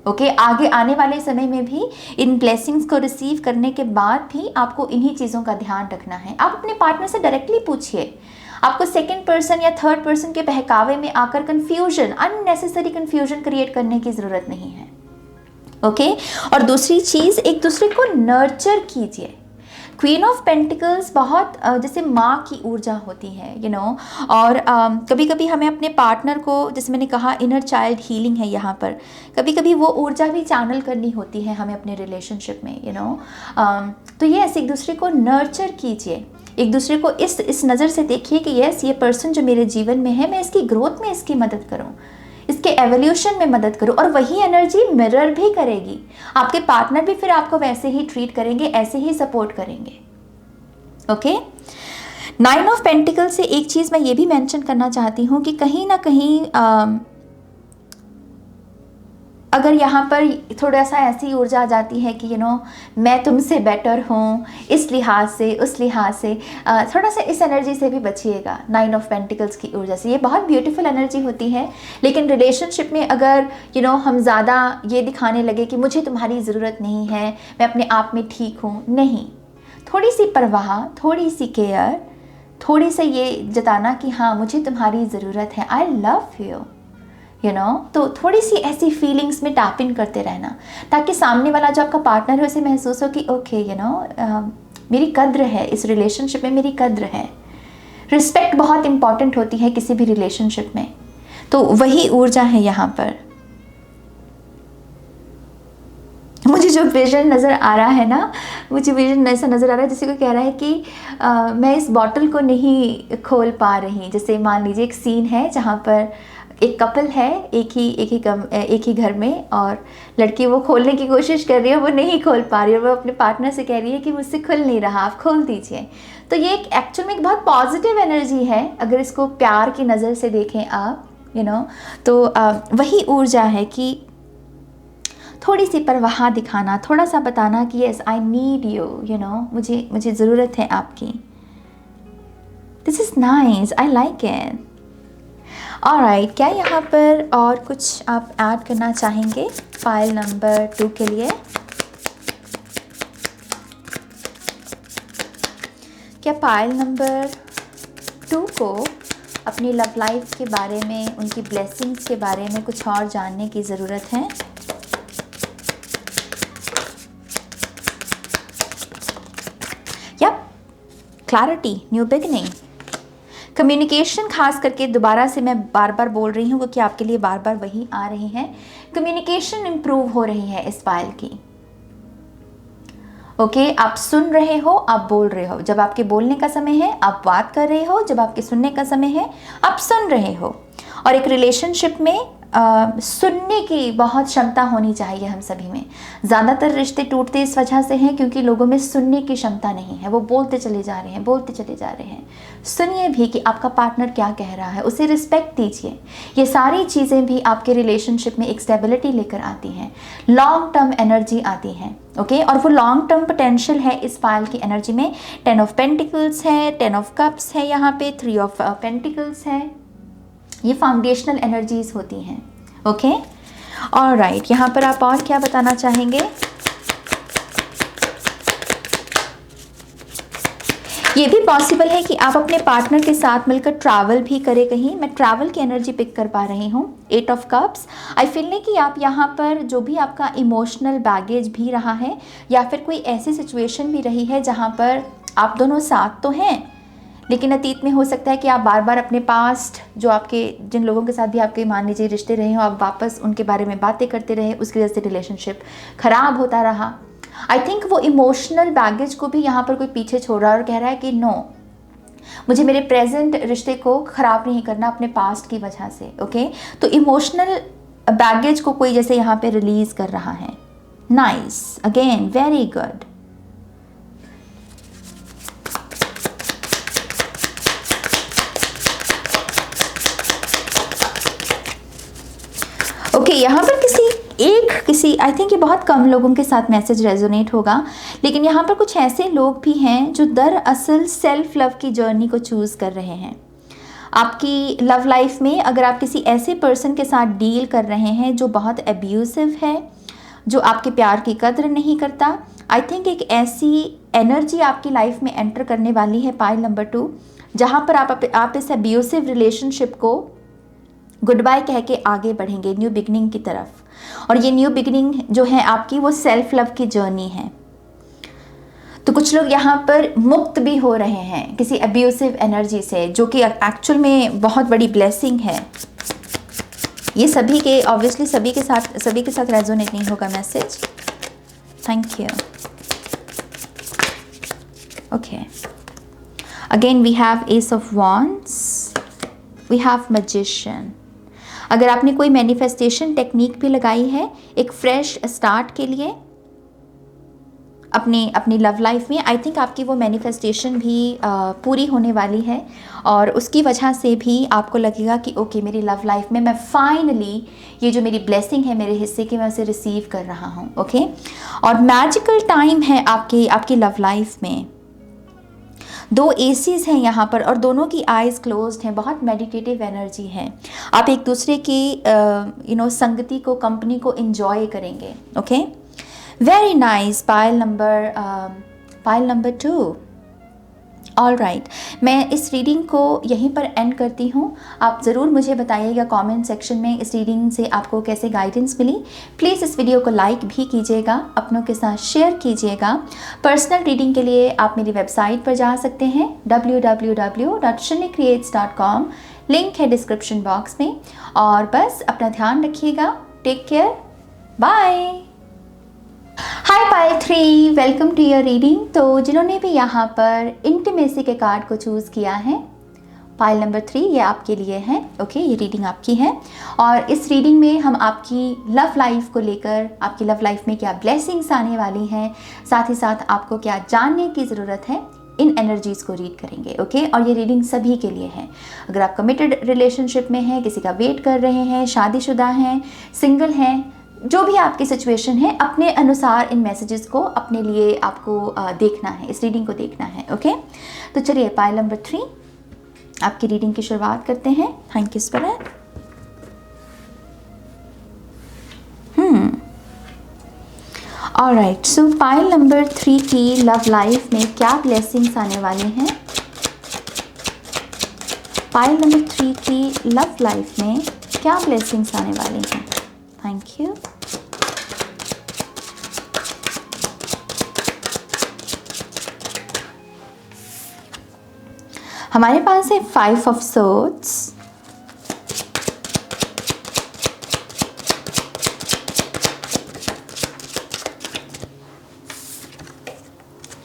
ओके, आगे आने वाले समय में भी इन ब्लेसिंग्स को रिसीव करने के बाद भी आपको इन्हीं चीज़ों का ध्यान रखना है। आप अपने पार्टनर से डायरेक्टली पूछिए। आपको सेकंड पर्सन या थर्ड पर्सन के बहकावे में आकर अननेसेसरी कन्फ्यूजन क्रिएट करने की ज़रूरत नहीं है। ओके, और दूसरी चीज़, एक दूसरे को नर्चर कीजिए। क्वीन ऑफ पेंटिकल्स बहुत जैसे माँ की ऊर्जा होती है, और कभी कभी हमें अपने पार्टनर को, जैसे मैंने कहा इनर चाइल्ड हीलिंग है यहाँ पर, कभी कभी वो ऊर्जा भी चैनल करनी होती है हमें अपने रिलेशनशिप में, तो ये ऐसे एक दूसरे को नर्चर कीजिए। एक दूसरे को इस नज़र से देखिए कि यस, ये पर्सन जो मेरे जीवन में है, मैं इसकी ग्रोथ में इसकी मदद करूँ, इसके एवोल्यूशन में मदद करो, और वही एनर्जी मिरर भी करेगी। आपके पार्टनर भी फिर आपको वैसे ही ट्रीट करेंगे, ऐसे ही सपोर्ट करेंगे। ओके, 9 ऑफ पेंटिकल से एक चीज़ मैं ये भी मेंशन करना चाहती हूँ कि कहीं ना कहीं अगर यहाँ पर थोड़ा सा ऐसी ऊर्जा आ जाती है कि मैं तुमसे बेटर हूँ, इस लिहाज से उस लिहाज से, थोड़ा सा इस एनर्जी से भी बचिएगा। 9 ऑफ पेंटिकल्स की ऊर्जा से, ये बहुत ब्यूटीफुल एनर्जी होती है, लेकिन रिलेशनशिप में अगर हम ज़्यादा ये दिखाने लगे कि मुझे तुम्हारी ज़रूरत नहीं है, मैं अपने आप में ठीक हूँ, नहीं, थोड़ी सी परवाह, थोड़ी सी केयर, थोड़ी सा ये जताना कि हाँ मुझे तुम्हारी ज़रूरत है, आई लव यू, तो थोड़ी सी ऐसी फीलिंग्स में टैप इन करते रहना, ताकि सामने वाला जो आपका पार्टनर है उसे महसूस हो कि ओके, मेरी कद्र है, इस रिलेशनशिप में मेरी कद्र है। रिस्पेक्ट बहुत इंपॉर्टेंट होती है किसी भी रिलेशनशिप में, तो वही ऊर्जा है यहाँ पर। मुझे जो विजन नज़र आ रहा है ना, मुझे विजन ऐसा नज़र आ रहा है जैसे कोई कह रहा है कि मैं इस बॉटल को नहीं खोल पा रही। जैसे मान लीजिए एक सीन है जहाँ पर एक कपल है एक ही घर में, और लड़की वो खोलने की कोशिश कर रही है, वो नहीं खोल पा रही है, और वो अपने पार्टनर से कह रही है कि मुझसे खुल नहीं रहा, आप खोल दीजिए। तो ये एक एक्चुअल में एक बहुत पॉजिटिव एनर्जी है अगर इसको प्यार की नज़र से देखें आप, तो वही ऊर्जा है कि थोड़ी सी परवाह दिखाना, थोड़ा सा बताना कि यस आई नीड यू, मुझे ज़रूरत है आपकी। This is nice, I like it. Alright, क्या यहाँ पर और कुछ आप ऐड करना चाहेंगे पायल नंबर 2 के लिए? क्या पाइल नंबर 2 को अपनी लव लाइफ के बारे में, उनकी ब्लेसिंग्स के बारे में कुछ और जानने की ज़रूरत है? Yup, clarity, new beginning, communication. खास करके दोबारा से मैं बार बार बोल रही हूँ क्योंकि आपके लिए बार बार वही आ रही हैं। कम्युनिकेशन इम्प्रूव हो रही है इस पाइल की। ओके, आप सुन रहे हो, आप बोल रहे हो। जब आपके बोलने का समय है आप बात कर रहे हो, जब आपके सुनने का समय है आप सुन रहे हो। और एक रिलेशनशिप में सुनने की बहुत क्षमता होनी चाहिए हम सभी में। ज़्यादातर रिश्ते टूटते इस वजह से हैं क्योंकि लोगों में सुनने की क्षमता नहीं है। वो बोलते चले जा रहे हैं, बोलते चले जा रहे हैं। सुनिए भी कि आपका पार्टनर क्या कह रहा है, उसे रिस्पेक्ट दीजिए। ये सारी चीज़ें भी आपके रिलेशनशिप में एक स्टेबिलिटी लेकर आती हैं, लॉन्ग टर्म एनर्जी आती हैं। ओके, और वो लॉन्ग टर्म पोटेंशियल है इस पाइल की एनर्जी में। 10 ऑफ पेंटिकल्स है, 10 ऑफ कप्स है, यहाँ पे 3 ऑफ पेंटिकल्स है। ये फाउंडेशनल एनर्जीज होती हैं। ओके, ऑलराइट, यहाँ पर आप और क्या बताना चाहेंगे? ये भी पॉसिबल है कि आप अपने पार्टनर के साथ मिलकर ट्रैवल भी करें कहीं। मैं ट्रैवल की एनर्जी पिक कर पा रही हूँ। 8 ऑफ कप्स, आई फील नहीं कि आप यहाँ पर जो भी आपका इमोशनल बैगेज भी रहा है या फिर कोई ऐसी सिचुएशन भी रही है जहाँ पर आप दोनों साथ तो हैं लेकिन अतीत में हो सकता है कि आप बार बार अपने पास्ट, जो आपके जिन लोगों के साथ भी आपके मान लीजिए रिश्ते रहे हो, आप वापस उनके बारे में बातें करते रहे, उसकी वजह से रिलेशनशिप खराब होता रहा। आई थिंक वो इमोशनल बैगेज को भी यहाँ पर कोई पीछे छोड़ रहा है और कह रहा है कि नो, मुझे मेरे प्रेजेंट रिश्ते को ख़राब नहीं करना अपने पास्ट की वजह से। ओके, तो इमोशनल बैगेज को कोई जैसे यहाँ पे रिलीज कर रहा है। Nice, again very good. Okay, यहाँ पर किसी आई थिंक ये बहुत कम लोगों के साथ मैसेज रेजोनेट होगा, लेकिन यहाँ पर कुछ ऐसे लोग भी हैं जो दरअसल सेल्फ लव की जर्नी को चूज़ कर रहे हैं। आपकी लव लाइफ में अगर आप किसी ऐसे पर्सन के साथ डील कर रहे हैं जो बहुत एब्यूसिव है, जो आपके प्यार की कद्र नहीं करता, आई थिंक एक ऐसी एनर्जी आपकी लाइफ में एंटर करने वाली है पाइल नंबर 2, जहाँ पर आप इस एब्यूसिव रिलेशनशिप को गुड बाय कह के आगे बढ़ेंगे न्यू बिगनिंग की तरफ। और ये न्यू बिगनिंग जो है आपकी, वो सेल्फ लव की जर्नी है। तो कुछ लोग यहाँ पर मुक्त भी हो रहे हैं किसी अब्यूसिव एनर्जी से, जो कि एक्चुअल में बहुत बड़ी ब्लेसिंग है। ये सभी के ऑब्वियसली सभी के साथ रेजोनेट नहीं होगा message. Thank you. Okay, again we have ace of wands, we have magician. अगर आपने कोई मैनिफेस्टेशन टेक्निक भी लगाई है एक फ्रेश स्टार्ट के लिए अपनी लव लाइफ में, आई थिंक आपकी वो मैनिफेस्टेशन भी पूरी होने वाली है और उसकी वजह से भी आपको लगेगा कि ओके, मेरी लव लाइफ में मैं फाइनली ये जो मेरी ब्लेसिंग है मेरे हिस्से की, मैं उसे रिसीव कर रहा हूँ। ओके, और मैजिकल टाइम है आपकी लव लाइफ में। 2 एसीज हैं यहाँ पर और दोनों की आइज़ क्लोज्ड हैं। बहुत मेडिटेटिव एनर्जी है। आप एक दूसरे की संगति को, कंपनी को एंजॉय करेंगे। Okay, very nice. Pile number 2। All right, मैं इस रीडिंग को यहीं पर एंड करती हूँ। आप ज़रूर मुझे बताइएगा कमेंट सेक्शन में इस रीडिंग से आपको कैसे गाइडेंस मिली। प्लीज़ इस वीडियो को लाइक भी कीजिएगा, अपनों के साथ शेयर कीजिएगा। पर्सनल रीडिंग के लिए आप मेरी वेबसाइट पर जा सकते हैं www.shunycreates.com, लिंक है डिस्क्रिप्शन बॉक्स में। और बस अपना ध्यान रखिएगा। Take care, bye. Hi pile 3, welcome to your reading. तो जिन्होंने भी यहाँ पर इंटीमेसी के कार्ड को चूज़ किया है, पाइल नंबर 3 ये आपके लिए है। ओके, ये रीडिंग आपकी है और इस रीडिंग में हम आपकी लव लाइफ को लेकर, आपकी लव लाइफ में क्या ब्लेसिंग्स आने वाली हैं, साथ ही साथ आपको क्या जानने की ज़रूरत है, इन एनर्जीज़ को रीड करेंगे। ओके, और ये रीडिंग सभी के लिए है। अगर आप कमिटेड रिलेशनशिप में हैं, किसी का वेट कर रहे हैं, शादीशुदा हैं, सिंगल हैं, जो भी आपकी सिचुएशन है, अपने अनुसार इन मैसेजेस को अपने लिए आपको देखना है, इस रीडिंग को देखना है। ओके, तो चलिए पाइल नंबर 3 आपकी रीडिंग की शुरुआत करते हैं। Thank you spirit. Alright, so pile number 3 की लव लाइफ में क्या ब्लेसिंग्स आने वाली हैं? पाइल नंबर 3 की लव लाइफ में क्या ब्लेसिंग्स आने वाली हैं? Thank you. हमारे पास है 5 of swords,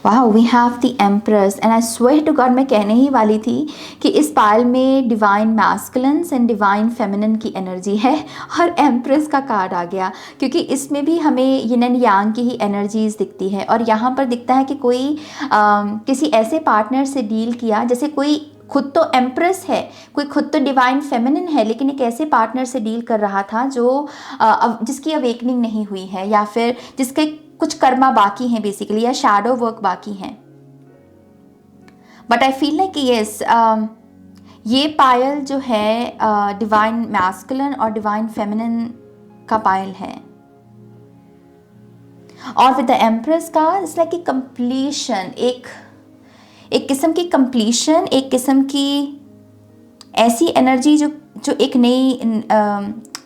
wow, we have the empress and I swear to God, मैं कहने ही वाली थी कि इस पाइल में divine masculines and divine feminine की एनर्जी है और एम्प्रेस का कार्ड आ गया, क्योंकि इसमें भी हमें यिन एंड यांग की ही एनर्जीज दिखती है। और यहाँ पर दिखता है कि कोई किसी ऐसे पार्टनर से डील किया, जैसे कोई खुद तो एम्प्रेस है, कोई खुद तो डिवाइन फेमिनिन है, लेकिन एक ऐसे पार्टनर से डील कर रहा था जो जिसकी अवेकनिंग नहीं हुई है, या फिर जिसके कुछ कर्मा बाकी हैं बेसिकली, या शैडो वर्क बाकी हैं। बट आई फील लाइक कि यस, ये पायल जो है डिवाइन मैस्कुलिन और डिवाइन फेमिनिन का पायल है, और विद द एम्प्रेस का इट्स लाइक ए कंप्लीशन, एक किस्म की कंप्लीशन, एक किस्म की ऐसी एनर्जी जो एक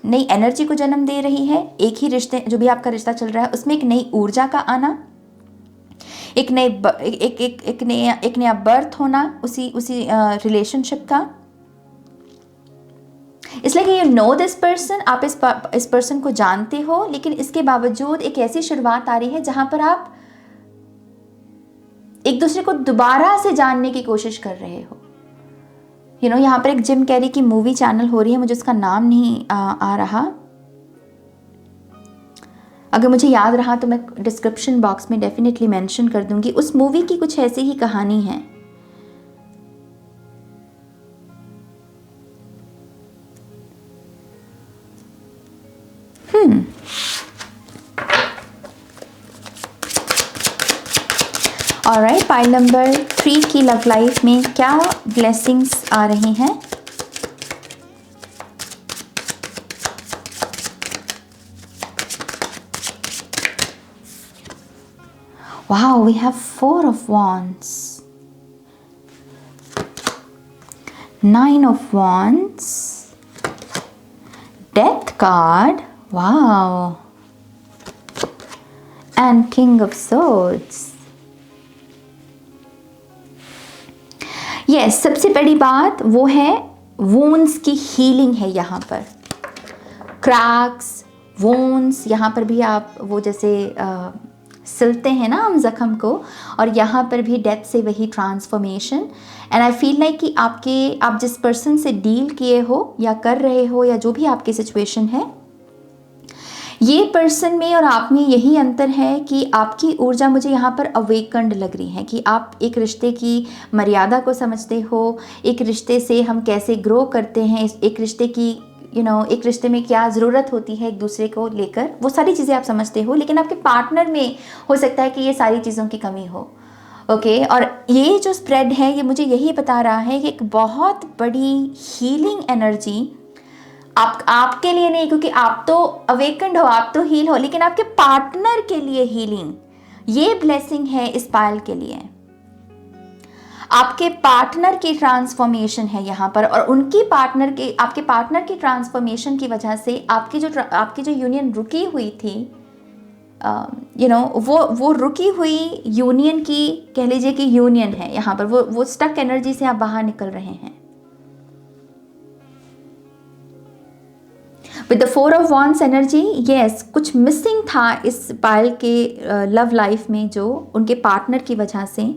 नई एनर्जी को जन्म दे रही है। एक ही रिश्ते, जो भी आपका रिश्ता चल रहा है, उसमें एक नई ऊर्जा का आना, एक नया बर्थ होना उसी रिलेशनशिप का। इसलिए यू नो दिस पर्सन, आप इस पर्सन को जानते हो, लेकिन इसके बावजूद एक ऐसी शुरुआत आ रही है जहां पर आप एक दूसरे को दोबारा से जानने की कोशिश कर रहे हो। यहाँ पर एक जिम कैरी की मूवी चैनल हो रही है, मुझे उसका नाम नहीं आ रहा, अगर मुझे याद रहा तो मैं डिस्क्रिप्शन बॉक्स में डेफिनेटली मेंशन कर दूंगी। उस मूवी की कुछ ऐसी ही कहानी है। ऑलराइट, पाइल नंबर 3 की लव लाइफ में क्या ब्लेसिंग्स आ रही हैं? Wow, we have 4 of Wands, 9 of Wands, Death card, wow, and King of Swords. Yes, सबसे बड़ी बात वो है वोन्स की हीलिंग है। यहाँ पर क्रैक्स, वोन्स, यहाँ पर भी आप वो जैसे सिलते हैं ना हम जख्म को, और यहाँ पर भी डेथ से वही transformation. And I feel like कि आप जिस पर्सन से डील किए हो या कर रहे हो, या जो भी आपकी सिचुएशन है, ये पर्सन में और आप में यही अंतर है कि आपकी ऊर्जा मुझे यहाँ पर अवेकन्ड लग रही है, कि आप एक रिश्ते की मर्यादा को समझते हो, एक रिश्ते से हम कैसे ग्रो करते हैं, एक रिश्ते की एक रिश्ते में क्या ज़रूरत होती है एक दूसरे को लेकर, वो सारी चीज़ें आप समझते हो। लेकिन आपके पार्टनर में हो सकता है कि ये सारी चीज़ों की कमी हो। ओके, और ये जो स्प्रेड है ये मुझे यही बता रहा है कि एक बहुत बड़ी हीलिंग एनर्जी आपके लिए नहीं, क्योंकि आप तो अवेकन्ड हो, आप तो हील हो, लेकिन आपके पार्टनर के लिए हीलिंग, ये ब्लेसिंग है इस पायल के लिए। आपके पार्टनर की ट्रांसफॉर्मेशन है यहाँ पर, और आपके पार्टनर की ट्रांसफॉर्मेशन की वजह से आपकी जो यूनियन रुकी हुई थी, वो रुकी हुई यूनियन की, कह लीजिए कि यूनियन है यहाँ पर, वो स्टक एनर्जी से आप बाहर निकल रहे हैं। With the 4 of wands energy, yes, कुछ मिसिंग था इस पायल के लव लाइफ में, जो उनके पार्टनर की वजह से,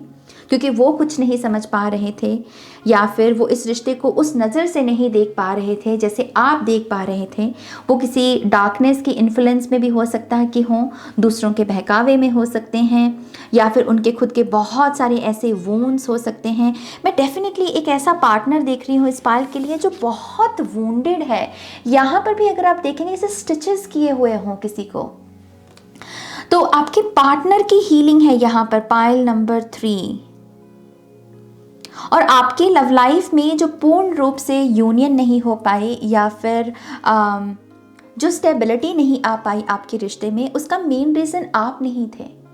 क्योंकि वो कुछ नहीं समझ पा रहे थे, या फिर वो इस रिश्ते को उस नज़र से नहीं देख पा रहे थे जैसे आप देख पा रहे थे। वो किसी डार्कनेस की इन्फ्लुएंस में भी हो सकता है कि हों, दूसरों के बहकावे में हो सकते हैं, या फिर उनके खुद के बहुत सारे ऐसे वूंड्स हो सकते हैं। मैं डेफिनेटली एक ऐसा पार्टनर देख रही हूँ इस पायल के लिए जो बहुत वूंडेड है। यहाँ पर भी अगर आप देखेंगे इसे स्टिचेस किए हुए हों किसी को, तो आपके पार्टनर की हीलिंग है यहाँ पर पायल नंबर 3। और आपकी लव लाइफ में जो पूर्ण रूप से यूनियन नहीं हो पाए, या फिर जो स्टेबिलिटी नहीं आ पाई आपके रिश्ते में, उसका मेन रीज़न आप नहीं थे,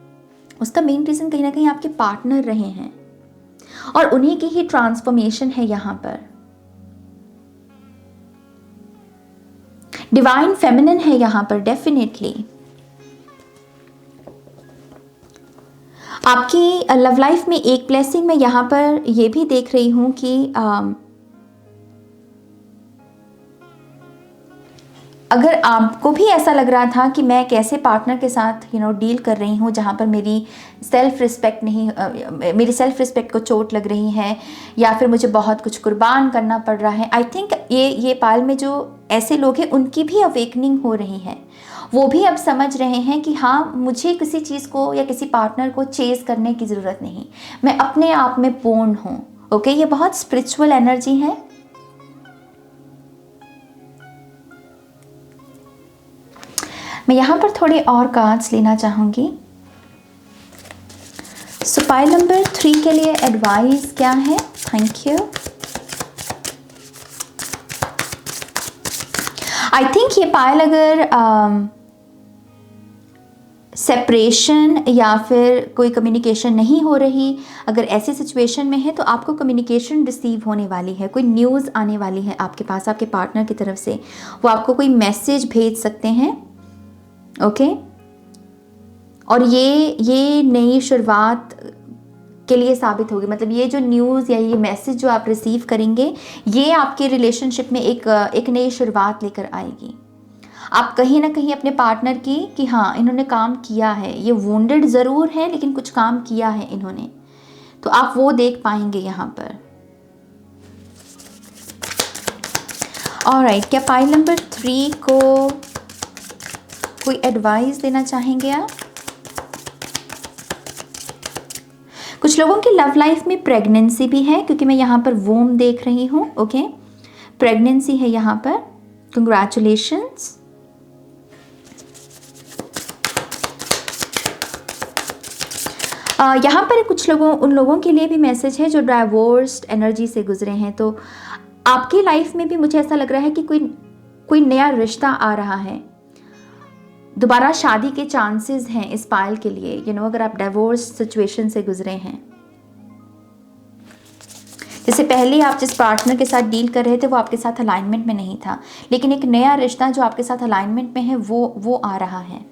उसका मेन रीज़न कहीं ना कहीं आपके पार्टनर रहे हैं, और उन्हीं की ही ट्रांसफॉर्मेशन है यहाँ पर। डिवाइन फेमिनिन है यहाँ पर डेफिनेटली। आपकी लव लाइफ में एक ब्लेसिंग मैं यहाँ पर ये भी देख रही हूँ कि अगर आपको भी ऐसा लग रहा था कि मैं कैसे पार्टनर के साथ डील कर रही हूँ जहाँ पर मेरी सेल्फ रिस्पेक्ट को चोट लग रही है, या फिर मुझे बहुत कुछ कुर्बान करना पड़ रहा है, आई थिंक ये पाल में जो ऐसे लोग हैं उनकी भी अवेकनिंग हो रही है। वो भी अब समझ रहे हैं कि हाँ, मुझे किसी चीज़ को या किसी पार्टनर को चेज़ करने की ज़रूरत नहीं, मैं अपने आप में पूर्ण हूँ। ओके, ये बहुत स्पिरिचुअल एनर्जी है। मैं यहाँ पर थोड़े और कार्ड्स लेना चाहूँगी। सो पाइल नंबर 3 के लिए एडवाइस क्या है? Thank you. आई थिंक ये पाइल अगर सेपरेशन या फिर कोई कम्युनिकेशन नहीं हो रही, अगर ऐसी सिचुएशन में है तो आपको कम्युनिकेशन रिसीव होने वाली है, कोई न्यूज़ आने वाली है आपके पास आपके पार्टनर की तरफ से, वो आपको कोई मैसेज भेज सकते हैं। ओके, और ये नई शुरुआत के लिए साबित होगी। मतलब ये जो न्यूज़ या ये मैसेज जो आप रिसीव करेंगे, ये आपके रिलेशनशिप में एक नई शुरुआत लेकर आएगी। आप कहीं ना कहीं अपने पार्टनर की कि हाँ, इन्होंने काम किया है, ये वुंडेड ज़रूर है लेकिन कुछ काम किया है इन्होंने, तो आप वो देख पाएंगे यहाँ पर। ऑलराइट, क्या पाइल नंबर 3 को कोई एडवाइस देना चाहेंगे आप? कुछ लोगों की लव लाइफ में प्रेगनेंसी भी है, क्योंकि मैं यहाँ पर वोम देख रही हूँ। ओके, प्रेगनेंसी है यहाँ पर, कंग्रेचुलेशंस। यहाँ पर कुछ उन लोगों के लिए भी मैसेज है जो डाइवोर्स्ड एनर्जी से गुजरे हैं। तो आपकी लाइफ में भी मुझे ऐसा लग रहा है कि कोई नया रिश्ता आ रहा है, दोबारा शादी के चांसेस हैं इस पायल के लिए। अगर आप डाइवोर्स सिचुएशन से गुजरे हैं, जैसे पहले आप जिस पार्टनर के साथ डील कर रहे थे वो आपके साथ अलाइनमेंट में नहीं था, लेकिन एक नया रिश्ता जो आपके साथ अलाइनमेंट में है वो आ रहा है।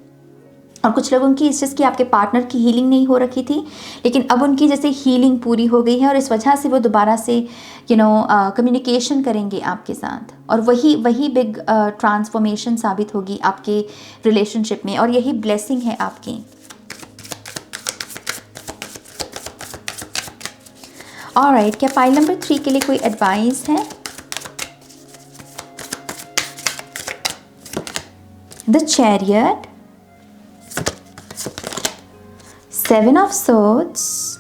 और कुछ लोगों की इस चीज़ की आपके पार्टनर की हीलिंग नहीं हो रखी थी, लेकिन अब उनकी जैसे हीलिंग पूरी हो गई है और इस वजह से वो दोबारा से कम्युनिकेशन करेंगे आपके साथ, और वही बिग ट्रांसफॉर्मेशन साबित होगी आपके रिलेशनशिप में, और यही ब्लेसिंग है आपकी। ऑलराइट, क्या पाइल नंबर 3 के लिए कोई एडवाइस है? The chariot, 7 of swords,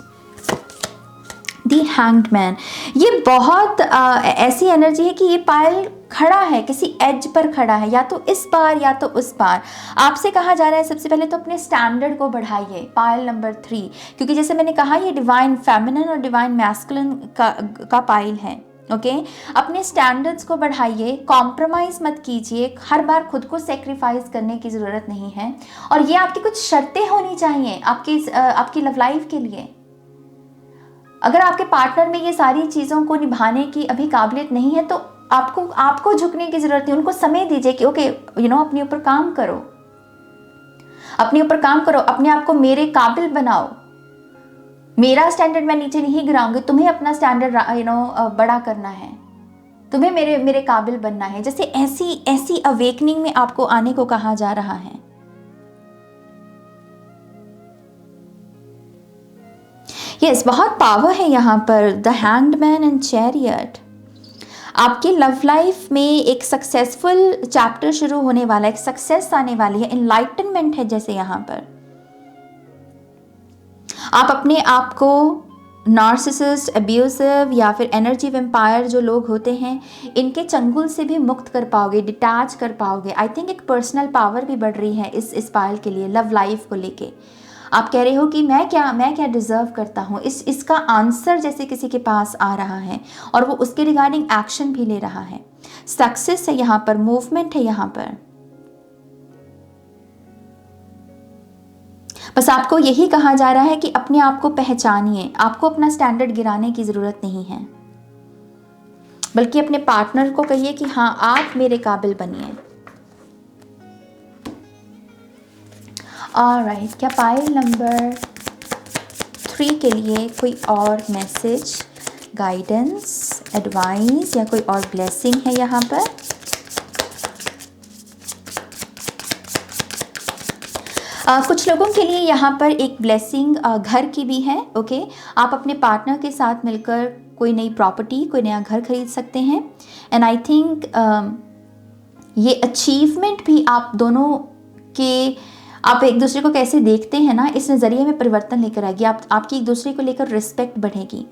the hanged man. ये बहुत ऐसी एनर्जी है कि ये पायल खड़ा है, किसी एज पर खड़ा है, या तो इस पार या तो उस पार। आपसे कहा जा रहा है सबसे पहले तो अपने स्टैंडर्ड को बढ़ाइए, पायल नंबर 3, क्योंकि जैसे मैंने कहा ये डिवाइन फेमिनिन और डिवाइन मैस्कुलिन का पायल है। ओके, अपने स्टैंडर्ड्स को बढ़ाइए, कॉम्प्रोमाइज़ मत कीजिए, हर बार खुद को सेक्रीफाइस करने की ज़रूरत नहीं है। और ये आपकी कुछ शर्तें होनी चाहिए आपकी लव लाइफ के लिए। अगर आपके पार्टनर में ये सारी चीज़ों को निभाने की अभी काबिलियत नहीं है तो आपको झुकने की ज़रूरत नहीं, उनको समय दीजिए कि ओके अपने ऊपर काम करो, अपने आप को मेरे काबिल बनाओ, मेरा स्टैंडर्ड मैं नीचे नहीं गिराऊंगी, तुम्हें अपना स्टैंडर्ड बड़ा करना है, तुम्हें मेरे काबिल बनना है। जैसे ऐसी अवेकनिंग में आपको आने को कहा जा रहा है। यस, बहुत पावर है यहाँ पर। The hanged man and chariot, आपकी लव लाइफ में एक सक्सेसफुल चैप्टर शुरू होने वाला है, एक सक्सेस आने वाली है, एनलाइटनमेंट है। जैसे यहाँ पर आप अपने आप को नार्सिसिस्ट, अब्यूसिव या फिर एनर्जी वेम्पायर जो लोग होते हैं, इनके चंगुल से भी मुक्त कर पाओगे, डिटैच कर पाओगे। आई थिंक एक पर्सनल पावर भी बढ़ रही है इस पायल के लिए, लव लाइफ को लेके। आप कह रहे हो कि मैं क्या डिज़र्व करता हूँ, इसका आंसर जैसे किसी के पास आ रहा है और वो उसके रिगार्डिंग एक्शन भी ले रहा है। सक्सेस है यहाँ पर, मूवमेंट है यहाँ पर। बस आपको यही कहा जा रहा है कि अपने आप को पहचानिए, आपको अपना स्टैंडर्ड गिराने की ज़रूरत नहीं है, बल्कि अपने पार्टनर को कहिए कि हाँ आप मेरे काबिल बनिए। ऑलराइट, क्या पाइल नंबर 3 के लिए कोई और मैसेज, गाइडेंस, एडवाइस या कोई और ब्लेसिंग है यहाँ पर? कुछ लोगों के लिए यहाँ पर एक ब्लेसिंग घर की भी है। ओके, आप अपने पार्टनर के साथ मिलकर कोई नई प्रॉपर्टी, कोई नया घर खरीद सकते हैं। एंड आई थिंक ये अचीवमेंट भी आप दोनों के, आप एक दूसरे को कैसे देखते हैं ना, इस नज़रिए में परिवर्तन लेकर आएगी। आपकी एक दूसरे को लेकर रिस्पेक्ट बढ़ेगी।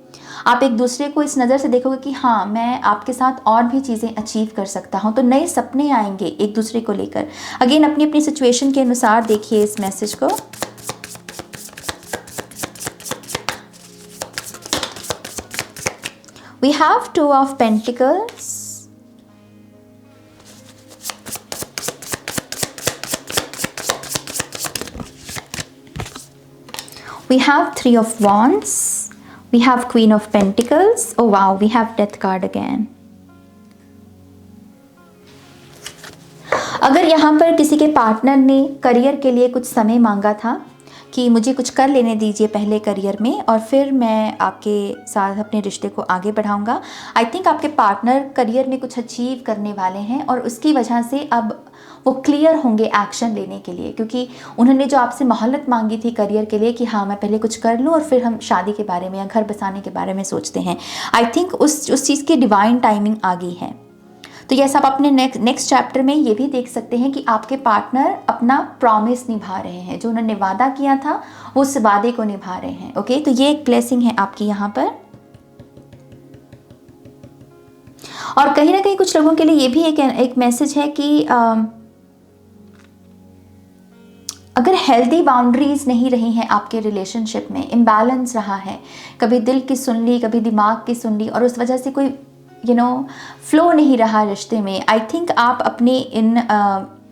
आप एक दूसरे को इस नज़र से देखोगे कि हाँ मैं आपके साथ और भी चीज़ें अचीव कर सकता हूँ। तो नए सपने आएंगे एक दूसरे को लेकर। अगेन अपनी अपनी सिचुएशन के अनुसार देखिए इस मैसेज को। We have 2 of pentacles, we have 3 of wands, we have queen of pentacles, oh wow, we have death card again। अगर यहाँ पर किसी के पार्टनर ने करियर के लिए कुछ समय मांगा था कि मुझे कुछ कर लेने दीजिए पहले करियर में और फिर मैं आपके साथ अपने रिश्ते को आगे बढ़ाऊंगा, आई थिंक आपके पार्टनर करियर में कुछ अचीव करने वाले हैं और उसकी वजह से अब वो क्लियर होंगे एक्शन लेने के लिए, क्योंकि उन्होंने जो आपसे मोहलत मांगी थी करियर के लिए कि हाँ मैं पहले कुछ कर लूँ और फिर हम शादी के बारे में या घर बसाने के बारे में सोचते हैं, आई थिंक उस चीज़ की डिवाइन टाइमिंग आ गई है। तो ये सब अपने नेक्स्ट चैप्टर में ये भी देख सकते हैं कि आपके पार्टनर अपना प्रॉमिस निभा रहे हैं, जो उन्होंने वादा किया था वो उस वादे को निभा रहे हैं। ओके, तो ये एक ब्लेसिंग है आपकी यहाँ पर। और कहीं ना कहीं कुछ लोगों के लिए ये भी एक मैसेज है कि अगर हेल्दी बाउंड्रीज नहीं रही हैं आपके रिलेशनशिप में, इम्बैलेंस रहा है, कभी दिल की सुन ली कभी दिमाग की सुन ली और उस वजह से कोई फ्लो नहीं रहा रिश्ते में, आई थिंक आप अपने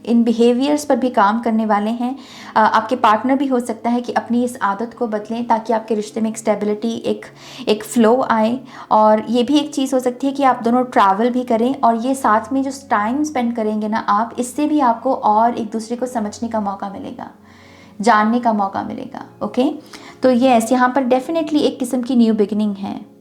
इन बिहेवियर्स पर भी काम करने वाले हैं। आपके पार्टनर भी हो सकता है कि अपनी इस आदत को बदलें ताकि आपके रिश्ते में एक स्टेबिलिटी, एक फ़्लो आए। और ये भी एक चीज़ हो सकती है कि आप दोनों ट्रैवल भी करें और ये साथ में जो टाइम स्पेंड करेंगे ना आप, इससे भी आपको और एक दूसरे को समझने का मौका मिलेगा, जानने का मौका मिलेगा। ओके, तो यस, यहाँ पर डेफिनेटली एक किस्म की न्यू बिगिनिंग है।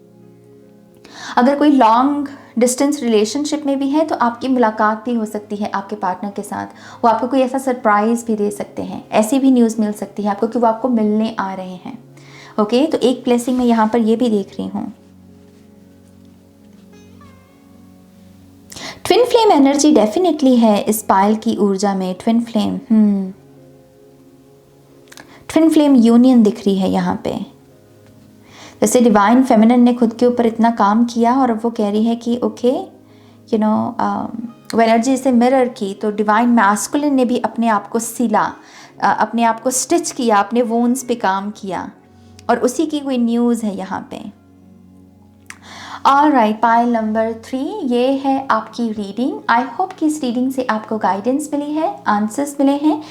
अगर कोई लॉन्ग डिस्टेंस रिलेशनशिप में भी है तो आपकी मुलाकात भी हो सकती है आपके पार्टनर के साथ, वो आपको कोई ऐसा सरप्राइज़ भी दे सकते हैं, ऐसी भी न्यूज़ मिल सकती है आपको कि वो आपको मिलने आ रहे हैं। ओके, तो एक ब्लेसिंग मैं यहाँ पर ये भी देख रही हूँ। ट्विन फ्लेम एनर्जी डेफिनेटली है इस पायल की ऊर्जा में। Twin flame twin flame union दिख रही है यहाँ पे। जैसे डिवाइन फेमिनिन ने खुद के ऊपर इतना काम किया और अब वो कह रही है कि ओके वो एनर्जी से मिरर की, तो डिवाइन मैस्कुलिन ने भी अपने आप को सिला, अपने आप को स्टिच किया, अपने वोन्स पे काम किया और उसी की कोई न्यूज़ है यहाँ पे। ऑलराइट, पाइल नंबर 3 ये है आपकी रीडिंग। आई होप कि इस रीडिंग से आपको गाइडेंस मिली है, आंसर्स मिले हैं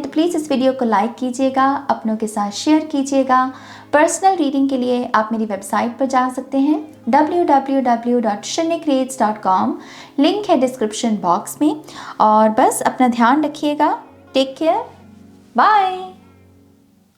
तो प्लीज़ इस वीडियो को लाइक कीजिएगा, अपनों के साथ शेयर कीजिएगा। पर्सनल रीडिंग के लिए आप मेरी वेबसाइट पर जा सकते हैं www.shinnycreates.com, लिंक है डिस्क्रिप्शन बॉक्स में। और बस अपना ध्यान रखिएगा। Take care, bye.